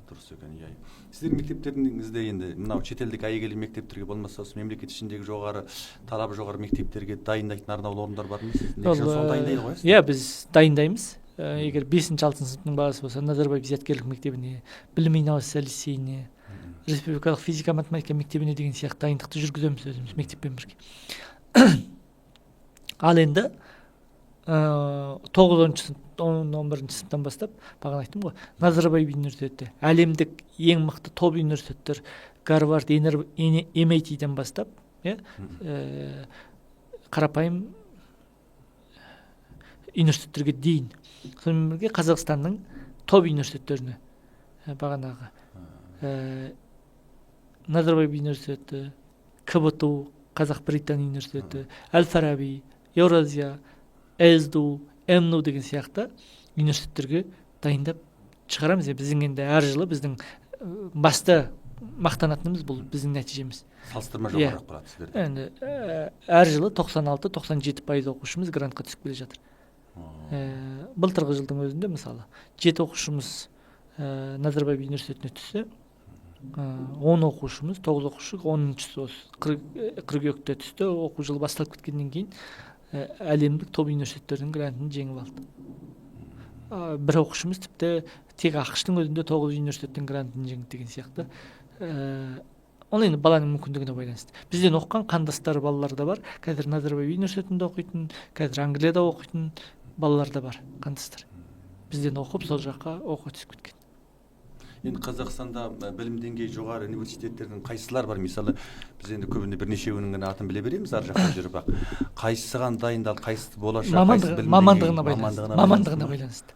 Дұрыс екен, иә. Сіздердің мектептеріңізде енді мынау шетелдік әйгілі мектептерге болмаса осы мемлекет ішіндегі жоғары талабы жоғары мектептерге дайындайтын арнаулы орындар бар ма? Негізі соны дайындайды қоясыз? Иә, біз дайындаймыз. Егер 5-6 сыныптың баласы болса, Назарбаев зияткерлік мектебіне, білім инновация лицейіне, республикалық физика математика мектебіне деген сияқты дайындықты жүргіземіз өзіміз мектеппен бірге. Ал енді 9-11 сыныптан бастап, бағана айттым ғой, Назарбаев университеті, әлемдік ең мықты топ университеттер, Гарвард, MIT-ден бастап, қарапайым университеттерге дейін. Сонымен бірге Қазақстанның топ университеттеріне, бағанағы Назарбаев университеті, КБТУ, Қазақ-Британ университеті, Әл-Фараби, Еуразия, СДУ, МНУ деген сияқты университеттерге дайындап шығарамыз. Біздің енді әр жылы біздің басты мақтанатынымыз бұл біздің нәтижеміз. Салыстырма жоғарырақ барады сіздерде. Енді әр жылы 96-97% оқушымыз грантқа түсіп келе жатыр. Былтырғы жылдың өзінде мысалы 7 оқушымыз Назарбаев университетіне түссе, 10 оқушымыз, 9 оқушы, 10-шісі осы қыркүйекте түсті. Оқу жылы басталып кеткеннен кейін әлемдік топ университеттердің грантын жеңіп алды. Бір оқушымыз тіпті тек ақш-тың өзінде 9 университеттің грантын жеңді деген сияқты. Ол енді баланың мүмкіндігіне байланысты. Бізден оқыған қандастар балалар да бар. Қазір Назарбаев университетінде оқитын, қазір Англияда оқитын балалар да бар, қандастар. Бізден оқып сол жаққа оқуға түсіп кеткен. Енді Қазақстанда білім деңгейі жоғары университеттердің қайсылар бар? Мысалы, біз енді көбінде бірнешеуінің ғана атын біле береміз, ар жақта жүріп ақ. Қайсыған дайындалып, қайсысы болашақ, қайсысы білім деңгейі? Мамандығына байланысты.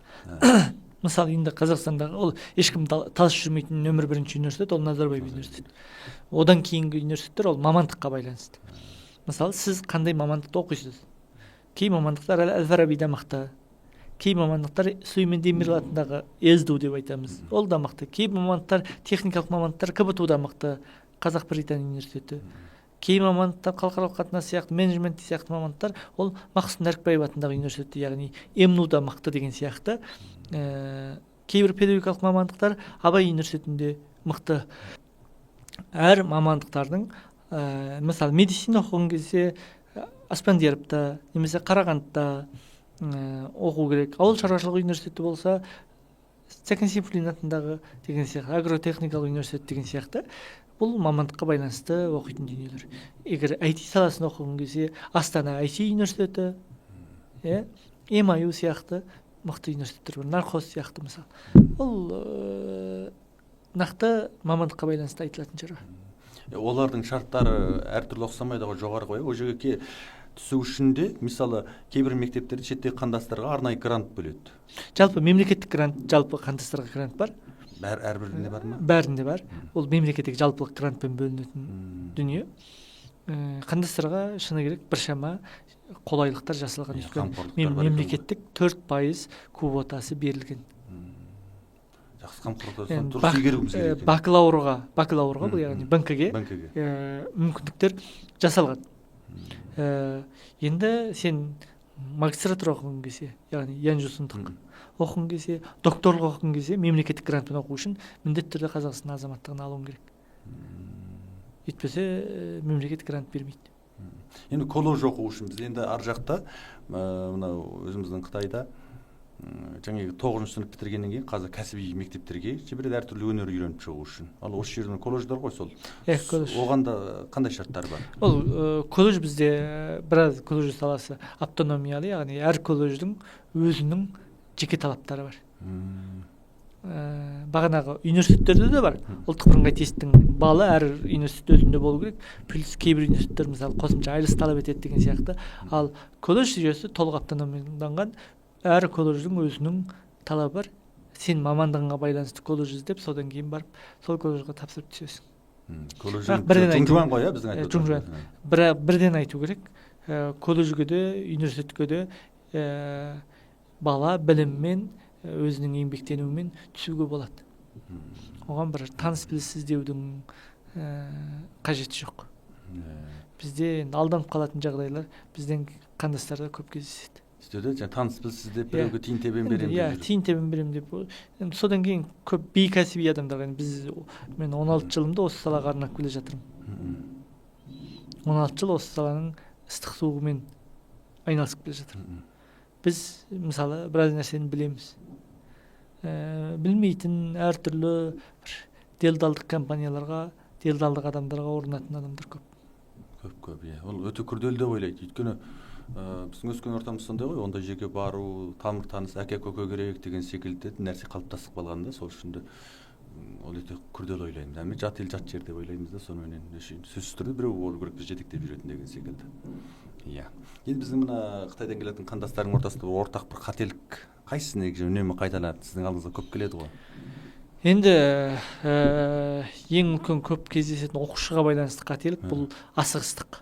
Мысалы, енді Қазақстандағы ол ешкім талас жүрмейтін нөмір 1-ші университет, ол Назарбаев университеті. Одан кейінгі университеттер ол мамандыққа байланысты. Мысалы, сіз қандай мамандықты оқисыз? Кей мамандықтар Әл-Фарабида мықты. Кей мамандықтар Сүлеймен Демирел атындағы СДУ деп айтамыз. Ол да мықты. Кей мамандықтар, техникалық мамандықтар КБТУ-да мықты, Қазақ-Британ университеті. Кей мамандықтар халықаралық қатынас сияқты, менеджмент сияқты мамандықтар ол Мақсұт Нәрікбаев атындағы университеті, яғни МНУ-да мықты деген сияқты. Кейбір педагогикалық мамандықтар Абай университетінде мықты. Әр мамандықтардың, мысалы, медицина оқыған кезде Аспандияровта, немесе Қарағандыда оқу керек. Ауыл шаруашылығы университеті болса, Сәкен Сейфуллин атындағы деген сияқты, агротехникалық университет деген сияқты, бұл мамандыққа байланысты оқитын дүниелер. Егер IT саласын оқыған кезде, Астана IT университеті, МАЮ сияқты мықты университеттер бар, нархоз сияқты мысалы. Бұл нақты мамандыққа байланысты айтылатын шығар. Олардың шарттары әртүрлі ұқсамайды ғой, жоғары ғой. Ол жерге түсу үшін де, мысалы, кейбір мектептерде шеттегі қандастарға арнайы грант бөледі. Жалпы мемлекеттік грант, жалпы қандастарға грант бар. Әрбірінде бар ма? Бәрінде бар. Ол мемлекеттік жалпылық грантпен бөлінетін дүние. Қандастарға шыны керек біршама қолайлықтар жасалған. Мемлекеттік 4% квотасы берілген. Жақсы қамқорлықтан дұрыс игеруіміз керек. Бакалаврға бұл яғни БНК-ге мүмкіндіктер жасалған. Енді сен магистратура оқыған кезде, яғни янжусындық оқыған кезде, докторлық оқыған кезде мемлекеттік грантпен оқу үшін міндетті түрде Қазақстан азаматтығын алуың керек. Етпесе мемлекеттік грант бермейді. Енді колледж оқу үшін біз енді ар жақта, мынау өзіміздің Қытайда жаңағы 9-шы сынып бітіргеннен кейін қазір кәсіби мектептерге жібереді әртүрлі өнер үйреніп шығу үшін. Ал осы жердің колледждар ғой сол. Оған да қандай шарттар бар? Ол колледж бізде біраз колледж саласы автономиялы, яғни әр колледждің өзінің жеке талаптары бар. Бағанағы университеттерде де бар. Ұлттық бірыңғай тесттің балы әр университет өзінде болу керек. Плюс кейбір университеттер мысалы қосымша IELTS талап етеді деген сияқты. Ал колледж жүйесі толық автономияланған. Әр колледждің өзінің талабы бар. Сен мамандығыңа байланысты колледж іздеп, содан кейін барып, сол колледжға тапсырып түсесің. Колледж жуан ғой, біздің айтып отырғанымыз. Бірден айту керек. колледжге де университетке де бала билиммен өзүнүн эмгектенүү менен түсүүгө болот. Оған бір таныс біліс іздеудің қажеті жоқ. Бізде алданып қалатын жағдайлар біздің қандастарда көп кездеседі. Сізде таныс біліс іздеп біреуге тиын тебен беремін деп. Иә, тиын тебен беремін деп. Содан кейін көп бейкәсіби адамдар. Мен 16 жылымды осы салаға арнап келе жатырмын. 16 жыл осы саланың ыстық суығымен айналысып келе жатырмын. Біз мысалы біраз нәрсені білеміз. Білмейтін әртүрлі делдалдық компанияларға, делдалдық адамдарға орнатын адамдар көп. Көп, иә. Ол өте күрделі деп ойлайды. Өйткені біздің өскен ортамыз сондай ғой, онда жерге бару, тамыр таныс, әке көке керек деген секілді нәрсе қалыптасып қалғанда, сол үшін де ол өте күрделі ойлаймыз. Әме жат ел жат жер деп ойлаймыз да, сонымен сөзсіз түрде біреу болу керек, біз жетектеп жүретін деген секілді. Иә. Енді біздің мына Қытайдан келетін қандастардың ортасында ортақ бір қателік қайсысы негізі үнемі қайталанады, сіздің алдыңызға көп келеді ғой? Енді ең үлкен көп кездесетін оқушыға байланысты қателік бұл асығыстық.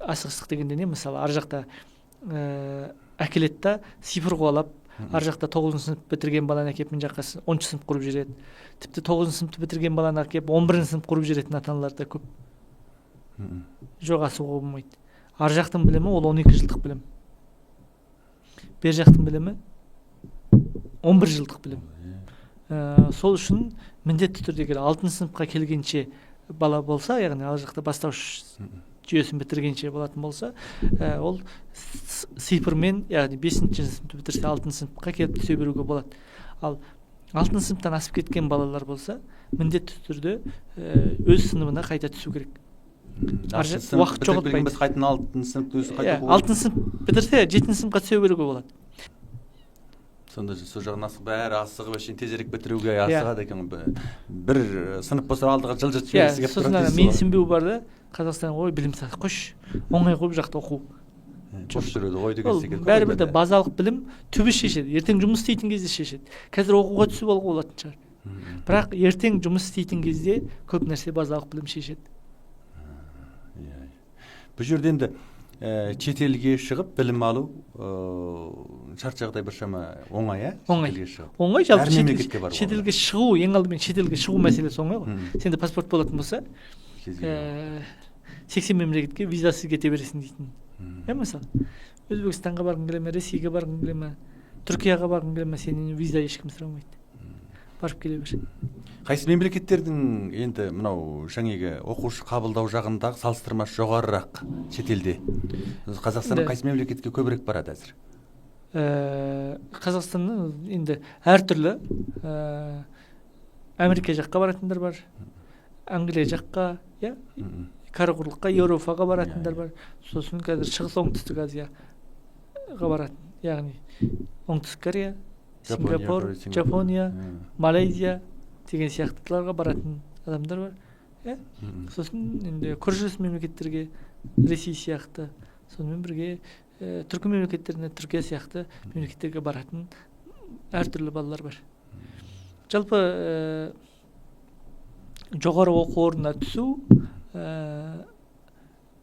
Асығыстық дегенде не? Мысалы, ар жақта әкеледі да цифр қуалап, ар жақта 9 сынып бітірген баланы әкеп мен жаққа 10 сынып құрып жүреді. Тіпті 9 сыныпты бітірген баланы әкеп 11 сынып құрып жүретін ата-аналар да көп. Жоқ, асығуға болмайды. Ар жақтың білімі ол 12 жылдық білім. Бер жақтың білімі 11 жылдық білім. Сол үшін міндетті түрде 6 сыныпқа келгенше бала болса, яғни ал жақта бастауыш жүйесін бітіргенше болатын болса, ол цифрмен, яғни 5-ші сыныпты бітірсе 6 сыныпқа келіп түсе беруге болады. Ал 6 сыныптан асып кеткен балалар болса, міндетті түрде өз сыныбына қайта түсу керек. Уақыт жоғалтпайды. Біз қайтын 6 сыныпты өзі қайта қойып. 6 сынып бітірсе 7 сыныпқа түсе беруге болады. Сонда сол жағын бәрі асығып әшейін тезірек бітіруге асығады екен. Бір сынып болса алдыға жылжытып жібергісі келіп тұрады. Сосын менсінбеу бар да, Қазақстан ой білім саты қош, оңай қойып жақта оқу. Бош жүреді ғой деген секілді. Бәрібір де базалық білім түбі шешеді. Ертең жұмыс істейтін кезде шешеді. Қазір оқуға түсіп алуға болатын шығар. Бірақ ертең жұмыс істейтін кезде көп нәрсе базалық білім шешеді. Бұл жерде енді шетелге шығып білім алу шарт жағдай біршама оңай, оңай. Оңай, жалпы шетелге шығу, ең алдымен шетелге шығу мәселесі оңай ғой. Сенде паспорт болатын болса, 80 мемлекетке визасыз кете бересің дейтін. Мысалы, Өзбекстанға барғың келе ме, Ресейге барғың келе ме, Түркияға барғың келе ме, сенен виза ешкім сұрамайды. Барып келе бер. Қайсы мемлекеттердің енді мынау жаңағы оқушы қабылдау жағындағы салыстырмасы жоғарырақ шетелде? Қазақстанның қайсы мемлекетке көбірек барады әзір? Қазақстанның енді әртүрлі. Америка жаққа баратындар бар, Англия жаққа, Қарақұрлыққа, Еуропаға баратындар бар. Сосын қазір шығыс оңтүстік Азияға баратын, яғни оңтүстік Корея, Сингапур, Жапония, Малайзия деген сияқтыларға баратын адамдар бар. Сосын енді көршілес мемлекеттерге Ресей сияқты, сонымен бірге түркі мемлекеттеріне Түркия сияқты мемлекеттерге баратын әртүрлі балалар бар. Жалпы жоғары оқу орнына түсу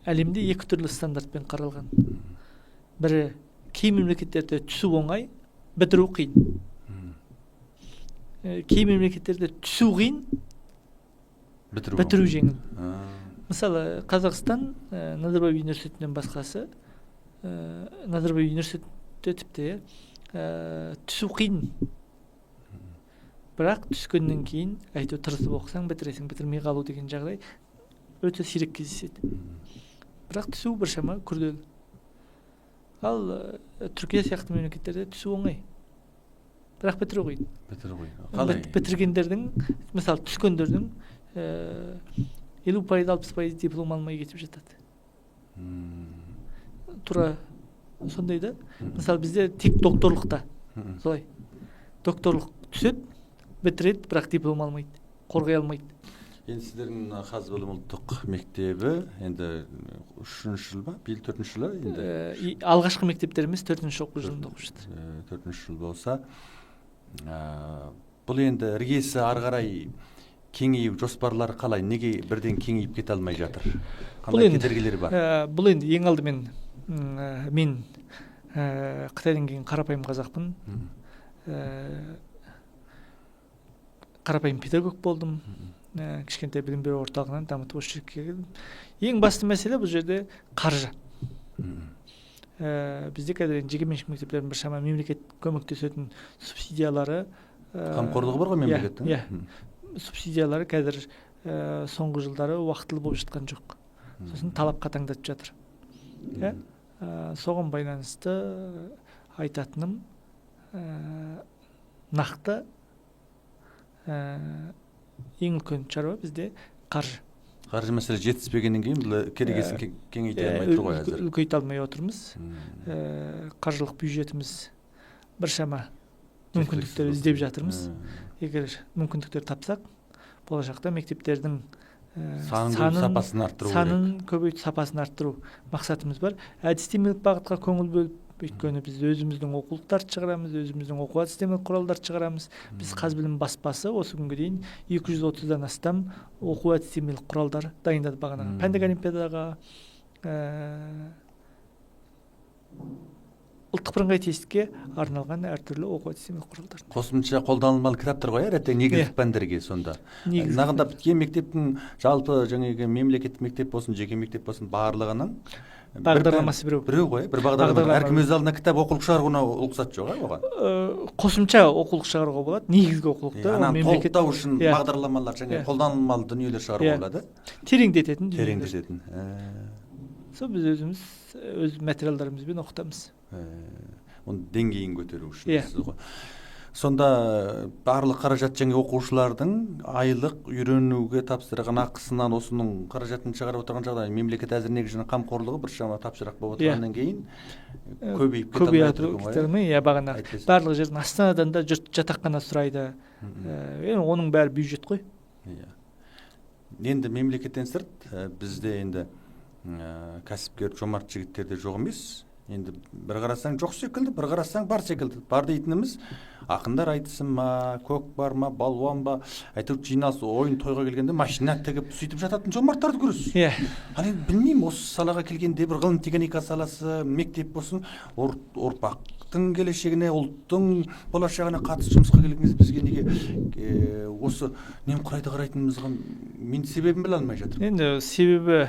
әлемде екі түрлі стандартпен қаралған. Бірі кей мемлекеттерде түсу оңай, бітіру қиын. Кей мемлекеттерде түсу қиын, бітіру жеңіл. Мысалы, Қазақстан Назарбаев университетінен басқасы, Назарбаев университеті тіпті түсу қиын. Бірақ түскеннен кейін әйтеу тырысып оқысаң бітіресің, бітірмей қалу деген жағдай өте сирек кездеседі. Бірақ түсу біршама күрделі. Ал Түркия сияқты мемлекеттерде түсу оңай. Бірақ бітіру қиын. Бітіргендердің, мысалы түскендердің 50%, 60% диплом алмай кетіп жатады. Тура сондай да. Мысалы бізде тек докторлықта солай. Докторлық түседі, бітіреді, бірақ диплом алмайды, қорғай алмайды. Енді сіздердің Қазы білім ұлттық мектебі енді 3-ші жыл ба? Биыл 4-ші жылы енді? Алғашқы мектептеріміз 4-ші оқу жылында оқып жатыр. 4-ші жыл болса, бұл енді іргесі ары қарай кеңейіп жоспарлары қалай, неге бірден кеңейіп кете алмай жатыр? Қандай кедергілер бар? Бұл енді ең алдымен мен Кытайдан кийин карапайым казакмын. Карапайым педагог болдум. Кичкентай билим берүү орталыгынан дамытып ошол жерге келдим. Эң басты маселе бул жерде каржы. Бизде қазір жеке меншік мектептердің бір шама мемлекет көмектесетін субсидиялары камкорлугу бар го мемлекеттин? Субсидиялары қазір соңғы жылдары убактылуу болуп жаткан жок. Сосын талап катаңдатып жатыр. Соған байланысты айтатыным нақты ең үлкен чарба бізде каржы. Каржы маселе жетиспегенден кийин бул керегесин кеңейте алмай тур го азыр. Үлкөйтө алмай отурмуз. Каржылык бюджетimiz бир шама мүмкүндүктөр издеп жатырмыз. Эгер мүмкүндүктөр тапсак, болашакта мектептердин санын көбөйтүп сапасын арттыруу максатыбыз бар. Адистемелик багытка көңүл бөлүп, өйткөнү биз өзүмүздүн окулуктарды чыгарабыз, өзүмүздүн окуу адистемелик куралдарды чыгарабыз. Биз Казбилим баспасы осы күнгө дейин 230дан астам окуу адистемелик куралдар дайындады баганага. Пәндик олимпиадага, улуттук бирыңгай тестке арналган ар түрлүү окуу адистемелик куралдар. Косумча колдонулмалуу китаптар го эртең негизги пәндерге сонда. Нагында бүткөн мектептин жалпы жаңыгы мемлекеттик мектеп болсун, жеке мектеп болсун баардыгынын багдарламасы бирөө го, бир багдарлама. Ар ким өз алдына китап окулук чыгарууна уруксат жок ага. Косумча окулук чыгарууга болот. Негизги окулукта мемлекет толуктоо үчүн багдарламалар, жаңы колдонулмалуу дүнүйлөр чыгарууга болот. Тереңдететин. Биз өзүбүз өз материалдарыбыз менен окутабыз. Onun деңгейин көтөрүү үчүн. Сонда барлык каражат жаңы окуучулардын айлык үйрөнүүгө тапшырган акысынан осунун каражатын чыгарып отурган жагда мемлекет азыр негизинен камкорлугу бир шама тапшырак болуп отургандан кийин көбөйүп кетет. Багана барлык жерден Астанадан да журт жатаккана сурайды. Онун баары бюджет кой. Энди мемлекеттен сырт бизде энди касипкер жомарт жигиттерде жок эмес. Енді бір қарасаң жоқ секілді, бір қарасаң бар секілді. Бар дейтініміз ақындар айтысын ма, көк бар ма, балуан ба, әйтеуір жиналыс ойын тойға келгенде машина тігіп сөйтіп жататын жомарттарды көресіз. Ал енді білмеймін, осы салаға келгенде бір ғылым техника саласы, мектеп болсын, ұрпақтың келешегіне, ұлттың болашағына қатысып жұмысқа келгеніңіз бізге неге осы немқұрайды қарайтынымызға мен себебін біле алмай жатырмын. Енді себебі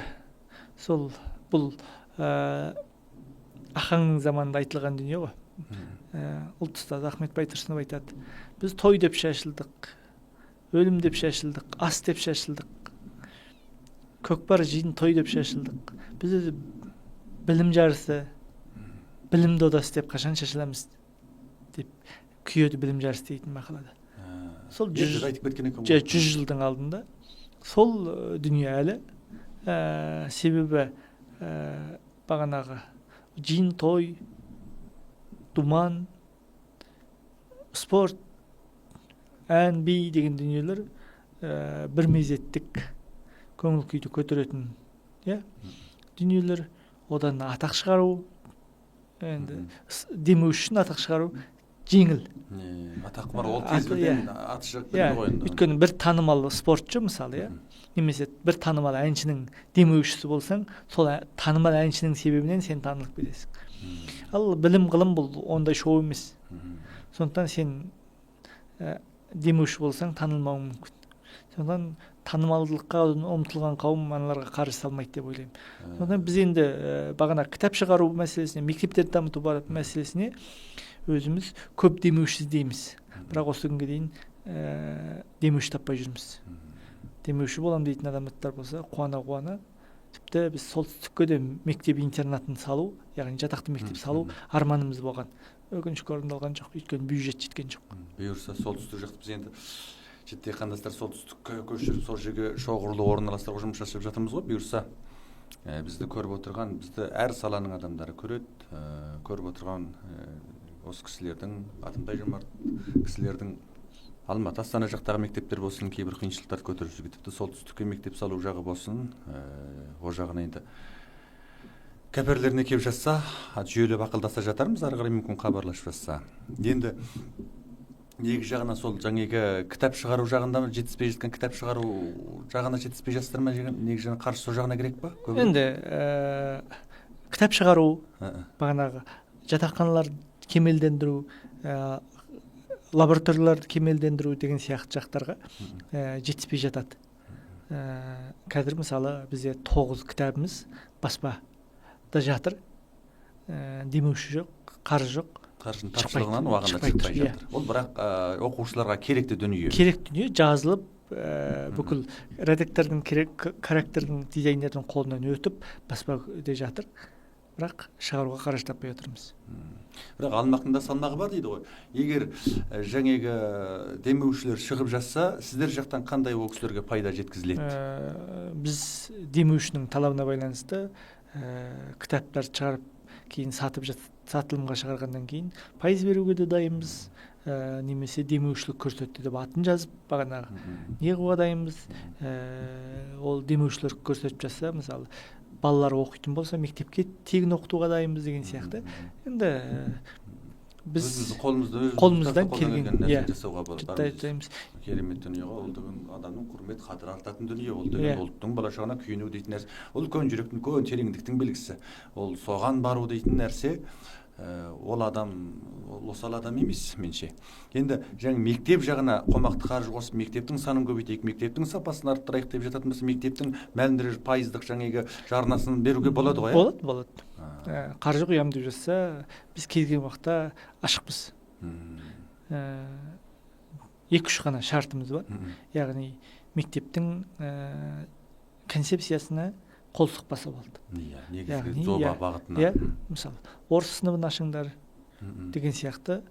сол бұл Ахаңның заманында айтылған дүние ғой. Ұлт ұстазы Ахмет Байтұрсынов айтады. Біз той деп шашылдық, өлім деп шашылдық, ас деп шашылдық, көкпар жиын той деп шашылдық. Біз өзі білім жарысы, білім додасы деп қашан шашыламыз деп күйеді білім жарысы дейтін мақалада. Сол 100 жылдың алдында сол дүние әлі себебі бағанағы жиын той, думан, спорт, ән, би деген дүниелер бір мезеттік көңіл күйді көтеретін дүниелер. Одан атақ шығару, демеуші үшін атақ шығару жеңіл. Атақ бар, ол тез бірден аты шығып кетеді ғой. Өйткені бір танымал спортшы мысалы, немесе бір танымал әншінің демеушісі болсаң, сол танымал әншінің себебінен сен танылып кетесің. Ал білім ғылым бұл ондай шоу емес. Сондықтан сен демеуші болсаң танылмауың мүмкін. Сондықтан танымалдылыққа ұмтылған қауым аналарға қарсы салмайды деп ойлаймын. Сондықтан біз енді бағана кітап шығару мәселесіне, мектептерді дамыту мәселесіне өзіміз көп демеуші іздейміз. Бірақ осы күнге дейін демеуші таппай жүрміз. Демеуші болам дейтін адамдар болса, қуана-қуана. Тіпті біз солтүстікке де мектеп интернатын салу, яғни жатақты мектеп салу арманымыз болған. Өкінішке орындалған жоқ, өйткені бюджет жеткен жоқ. Бұйырса солтүстік жақты біз енді жетте қандастар солтүстікке көшіріп, сол жерге шоғырлы орналастыруға жұмыс жасап жатырмыз ғой. Бұйырса бізді көріп отырған, бізді әр саланың адамдары көреді, көріп отырған осы кісілердің, Атымтай жомарт кісілердің Алматы, Астана жақтағы мектептер болсын, кейбір қиыншылықтарды көтеріп жүрген, тіпті солтүстікке мектеп салу жағы болсын, о жағына енді кәпірлеріне келіп жатса, жүйелеп ақылдаса жатармыз, ары қарай мүмкін хабарласып жатса. Енді екі жағына сол жаңағы кітап шығару жағында жетіспей жатқан кітап шығару жағына жетіспей жатсыздар ма? Негізі қарсы сол жағына керек па? Енді китап чыгаруу, баганагы жатаканаларды кемелдендирүү, лабораторияларды кемелдендирүү деген сыяктуу жактарга жетиспей жатат. Қазір мысалы бізде 9 кітабымыз баспада жатыр. Демеуші жоқ, қаржы жоқ. Қаржының тапшылығынан уақытында шықпай жатыр. Ол бірақ оқушыларға керекті дүние. Керек дүние жазылып, бүкіл редактордың характердің дизайнердің қолынан өтіп баспада жатыр. Бірақ шығаруға қаржы таппай отырмыз. Бірақ алмақтың да салмағы бар дейді ғой. Егер жаңағы демеушілер шығып жатса, сіздер жақтан қандай ол кісілерге пайда жеткізіледі? Біз демеушінің талабына байланысты кітаптар шығарып, кейін сатылымға шығарғаннан кейін пайыз беруге де дайынбыз. Немесе демеушілік көрсетті деп атын жазып, бағанағы не қылуға дайынбыз. Ол демеушілер көрсетіп жатса, мысалы балалар оқитын болса, мектепке тегін оқытуға дайынбыз деген сияқты. Енді біз қолымыздан келген жасауға болады. Керемет дүние ғой, ол деген адамның құрмет қадір артатын дүние, ол деген ұлттың болашағына күйіну дейтін нәрсе. Ол көн жүректің, көн тереңдіктің белгісі. Ол соған бару дейтін нәрсе. Ол адам осал адам емес менше. Енді жаңа мектеп жағына қомақты қаржы қосып, мектептің санын көбейтейік, мектептің сапасын арттырайық деп жататын болса, мектептің мәлімдері пайыздық жаңағы жарнасын беруге болады ғой? Болады. Қаржы құям деп жатса, біз келген уақытта ашықпыз. 2-3 ғана шартымыз бар. Яғни мектептің концепциясына қол сұқпаса болды. Негізгі жоба бағытына. Мысалы, орыс сыныбын ашыңдар деген сияқты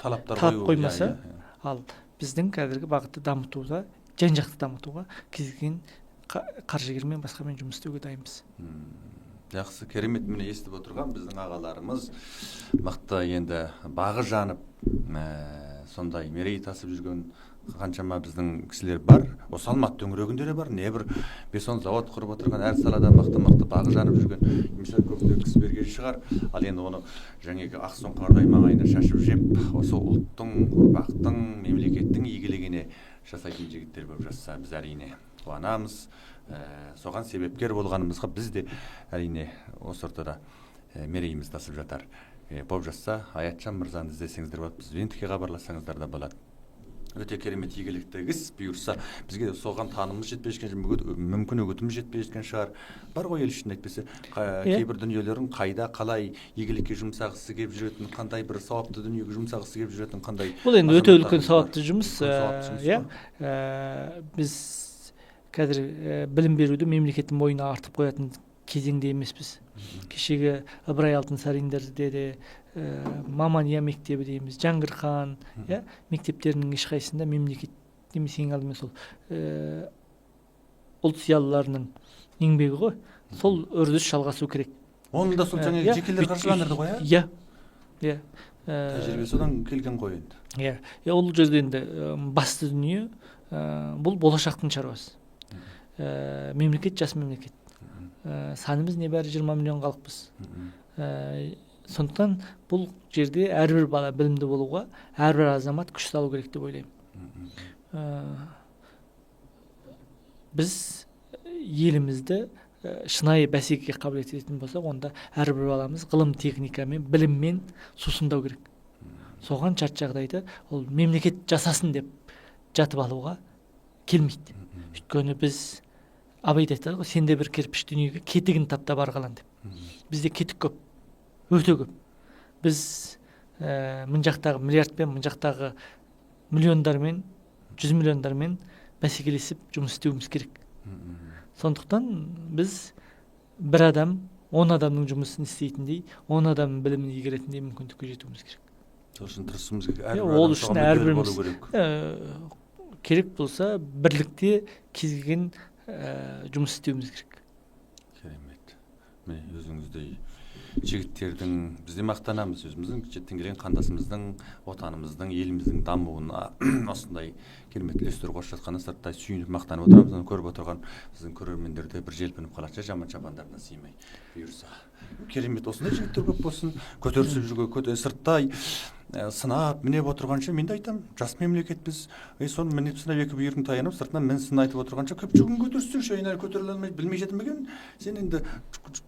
талап қоймаса, ал біздің қазіргі бағытты дамытуға, жан-жақты дамытуға кезген қаржыгермен басқамен жұмыс істеуге дайынбыз. Жақсы, керемет. Міне естіп отырған біздің ағаларымыз мықты, енді бағы жанып, сондай мерей тасып жүрген қаншама біздің кісілер бар. Осы Алматы төңірегінде бар, не бір 5-10 завод құрып отырған, әр салада мықты бағы жанып жүрген мысалы көптеген кісі берген шығар. Ал енді оны жаңағы Ақсұң қардай маңайына шашып жеп, осы ұлттың, ұрпақтың, мемлекеттің игілігіне жасайтын жігіттер болып жатса, біз әрине қуанамыз. Соған себепкер болғанымызға біз де әрине осы ортада мерейіміз тасып жатар. Болып жатса, Аятжан мырзаны іздесеңіздер болады, бізбен хабарлассаңыздар да болады. Өте керемет игілікті іс, бұйырса бізге соған танымыз жетпей жатқан, мүмкін үгітіміз жетпей жатқан шығар. Бар ғой ел ішінде әйтпесе, кейбір дүниелерін қайда, қалай игілікке жұмсағысы келіп жүретін, қандай бір сауапты дүниеге жұмсағысы келіп жүретін, қандай. Бұл енді өте үлкен сауапты жұмыс. Біз қазір білім беруді мемлекеттің мойнына артып қоятын кезеңде емеспіз. Кешегі Ыбырай Алтынсаринде де Мамания мектебі дейміз, Жаңғырхан мектептерінің ешқайсында мемлекет немесе ең алдымен сол ұлт зиялыларының еңбегі ғой. Сол үрдіс жалғасу керек. Оны да сол жаңағы жекелер қаржыландырды ғой, иә? Тәжірибесі содан келген ғой енді. Ол жерде енді басты дүние бұл болашақтың шаруасы. Мемлекет жас мемлекет. Санымыз небәрі 20 миллион халықпыз. Сондықтан бұл жерде әрбір бала білімді болуға, әрбір азамат күш салу керек деп ойлаймын. Біз елімізді шынайы бәсекеге қабілет ететін болсақ, онда әрбір баламыз ғылым, техникамен, біліммен сусындау керек. Соған шарт жағдайда ол мемлекет жасасын деп жатып алуға келмейді. Өйткені біз абайды айтады ғой, сенде бір кірпіш дүниеге кетігін таптап арғалан деп. Бізде кетік көп, өте көп. Біз мың жақтағы миллиардпен, мың жақтағы миллиондармен, 100 миллиондармен бәсекелесіп жұмыс істеуіміз керек. Сондықтан біз бір адам 10 адамның жұмысын істейтіндей, 10 адамның білімін игеретіндей мүмкіндікке жетуіміз керек. Сосын тырысымыз керек. Ол үшін әрбіріміз керек болса, бірлікте кезген жұмыс істеуіміз керек. Керемет. Міне өзіңіздей жігіттердің, бізде мақтанамыз, өзіміздің шеттен келген қандасымыздың, отанымыздың, еліміздің дамуына осындай керемет үлестер қосып жатқаны сырттай сүйініп мақтанып отырамыз. Көріп отырған біздің көрермендерді бір желпініп қалады, жаман шапандарына сыймай бұйырса. Керемет, осындай жігіттер көп болсын, көтерісіп жүрген, сырттай сынап мінеп отырғанша мен де айтам, жас мемлекетпіз, соны мінеп сынап екі бүйірің таянып, сыртынан мен сын айтып отырғанша көп жүгін көтерсеңші, айналып көтеріле алмай, білмей жетілмеген, сен енді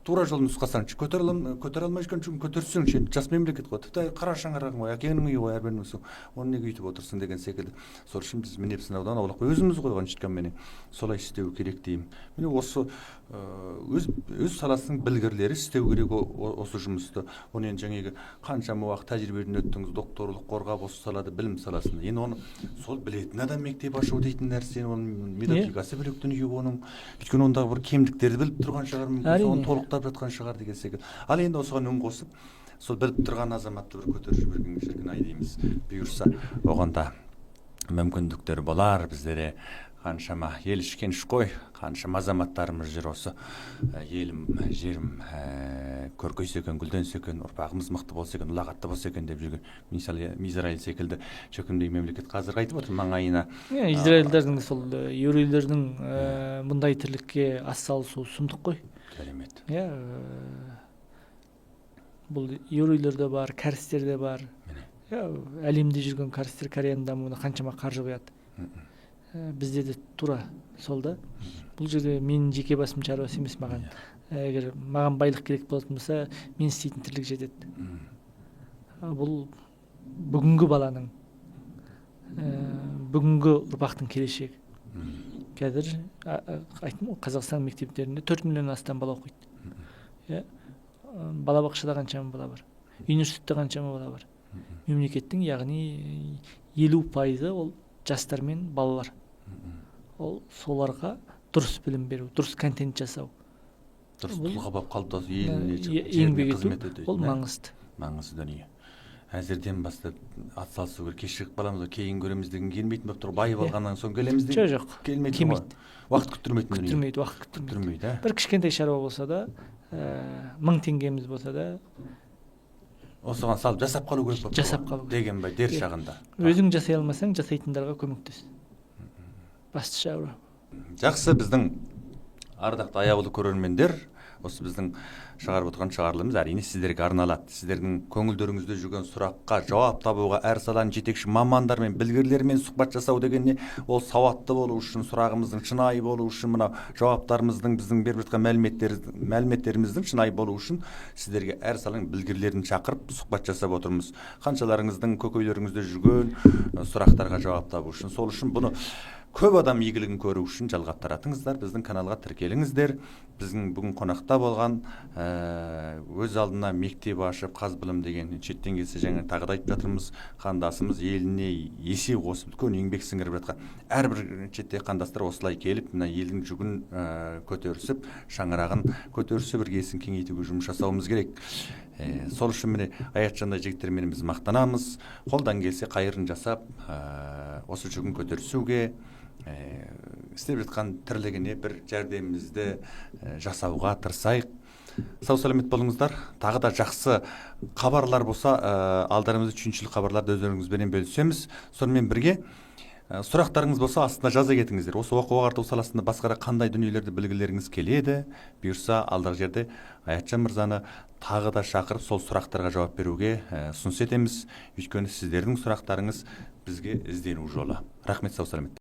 тура жол нұсқасаңшы, көтере алмай жүрген жүгін көтерсеңші, жас мемлекет қой, тіпті қара шаңырағың ғой, әкеңнің үйі ғой, әрбірінің соң, оны неге үйтіп отырсың деген секілді. Сол үшін біз мінеп сынаудан аулақ өзіміз қойған шыққанменен солай істеу керек деймін. Міне осы өз саласының білгірлері істеу керек осы жұмысты. Оны енді жаңағы қаншама уақыт тәжірибеден өттіңіз, докторлық қорғап осы салада, білім саласында. Енді оны сол білетін адам мектеп ашу дейтін нәрсе, оның методикасы бөлек дүние оның. Өйткені ондағы бір кемдіктерді біліп тұрған шығар, мүмкін соны толықтап жатқан шығар деген секілді. Ал енді осыған үн қосып, сол біліп тұрған азаматты бір көтеріп жіберген ай дейміз. Бұйырса, оған да мүмкіндіктер болар. Біздері қаншама ел ішкеніш қой, қаншама азаматтарымыз жүр осы елім, жерім көркейсе екен, гүлденсе екен, ұрпағымыз мықты болса екен, ұлағатты болса екен деп жүрген. Мысалы, Израиль секілді шөкімдей мемлекет қазір айтып отыр маңайына. Израильдердің сол еврейлердің бұндай тірлікке атсалысуы сұмдық қой. Керемет. Бұл еврейлер де бар, кәрістер де бар. Әлемде жүрген кәрістер Кореяның дамуына қаншама қаржы құяды. Бізде де тура сол да. Бұл жерде менің жеке басым шаруасы емес маған. Егер маған байлық керек болатын болса, мен істейтін тірлік жетеді. Бұл бүгінгі баланың, бүгінгі ұрпақтың келешегі. Қазір айттым ғой, Қазақстан мектептерінде 4 миллион астам бала оқиды. Балабақшада қаншама бала бар, университетте қаншама бала бар. Мемлекеттің яғни 50% ол жастар мен балалар. Ол соларға дұрыс білім беру, дұрыс контент жасау. Дұрыс тұлға болып қалыптасу, еліне еңбек ету, ол маңызды. Маңызды дүние. Әзірден бастап атсалысу керек. Кешігіп қаламыз, кейін көреміз деген келмейтін болып тұр. Байып алғаннан соң келеміз деген. Жоқ, келмейді. Уақыт күттірмейтін дүние. Уақыт күттірмейді. Бір кішкентай шаруа болса да, 1000 теңгеміз болса да, осыған салып жасап қалу керек болып жасап қалу деген бай дер шағында. Өзің жасай алмасаң, жасайтындарға көмектес. Басты шаруа. Жақсы, біздің ардақты аяулы көрермендер, осы біздің шығарып отырған шығарылымыз әрине сіздерге арналады. Сіздердің көңілдеріңізде жүрген сұраққа жауап табуға әр саланың жетекші мамандармен, білгірлермен сұхбат жасау дегенне, ол сауатты болу үшін, сұрағымыздың шынайы болу үшін, мына жауаптарымыздың, біздің беріп жатқан мәліметтеріміздің шынайы болу үшін сіздерге әр саланың білгірлерін шақырып сұхбат жасап отырмыз. Қаншаларыңыздың көкейлеріңізде жүрген сұрақтарға жауап табу үшін. Сол үшін бұны көп адам игілігін көру үшін жалғастыратыңыздар, біздің каналға тіркеліңіздер. Біздің бүгін қонақта болған өз алдына мектеп ашып, Қазбілім деген шеттен келсе жаңа тағы да айтып жатырмыз, қандасымыз еліне есе қосып үлкен еңбек сіңіріп жатқан әрбір шетте қандастар осылай келіп, мына елдің жүгін көтерісіп, шаңырағын көтерісіп, бір есін кеңейтуге жұмыс жасауымыз керек. Сол үшін міне Аятжандай жігіттермен біз мақтанамыз. Қолдан келсе қайырын жасап, осы жүгін көтерісуге, істеп жатқан тірлігіне бір жәрдемімізді жасауға тырысайық. Сау саламет болыңыздар. Тағы да жақсы хабарлар болса, алдарымызда үшіншілік хабарларды өздеріңізбенен бөлісеміз. Сонымен бірге сұрақтарыңыз болса астына жаза кетіңіздер. Осы оқу ағарту саласында басқа да қандай дүниелерді білгілеріңіз келеді. Бұйырса алдағы жерде Аятжан мырзаны тағы да шақырып сол сұрақтарға жауап беруге ұсыныс етеміз. Өйткені сіздердің сұрақтарыңыз бізге іздену жолы. Рахмет, сау саламет.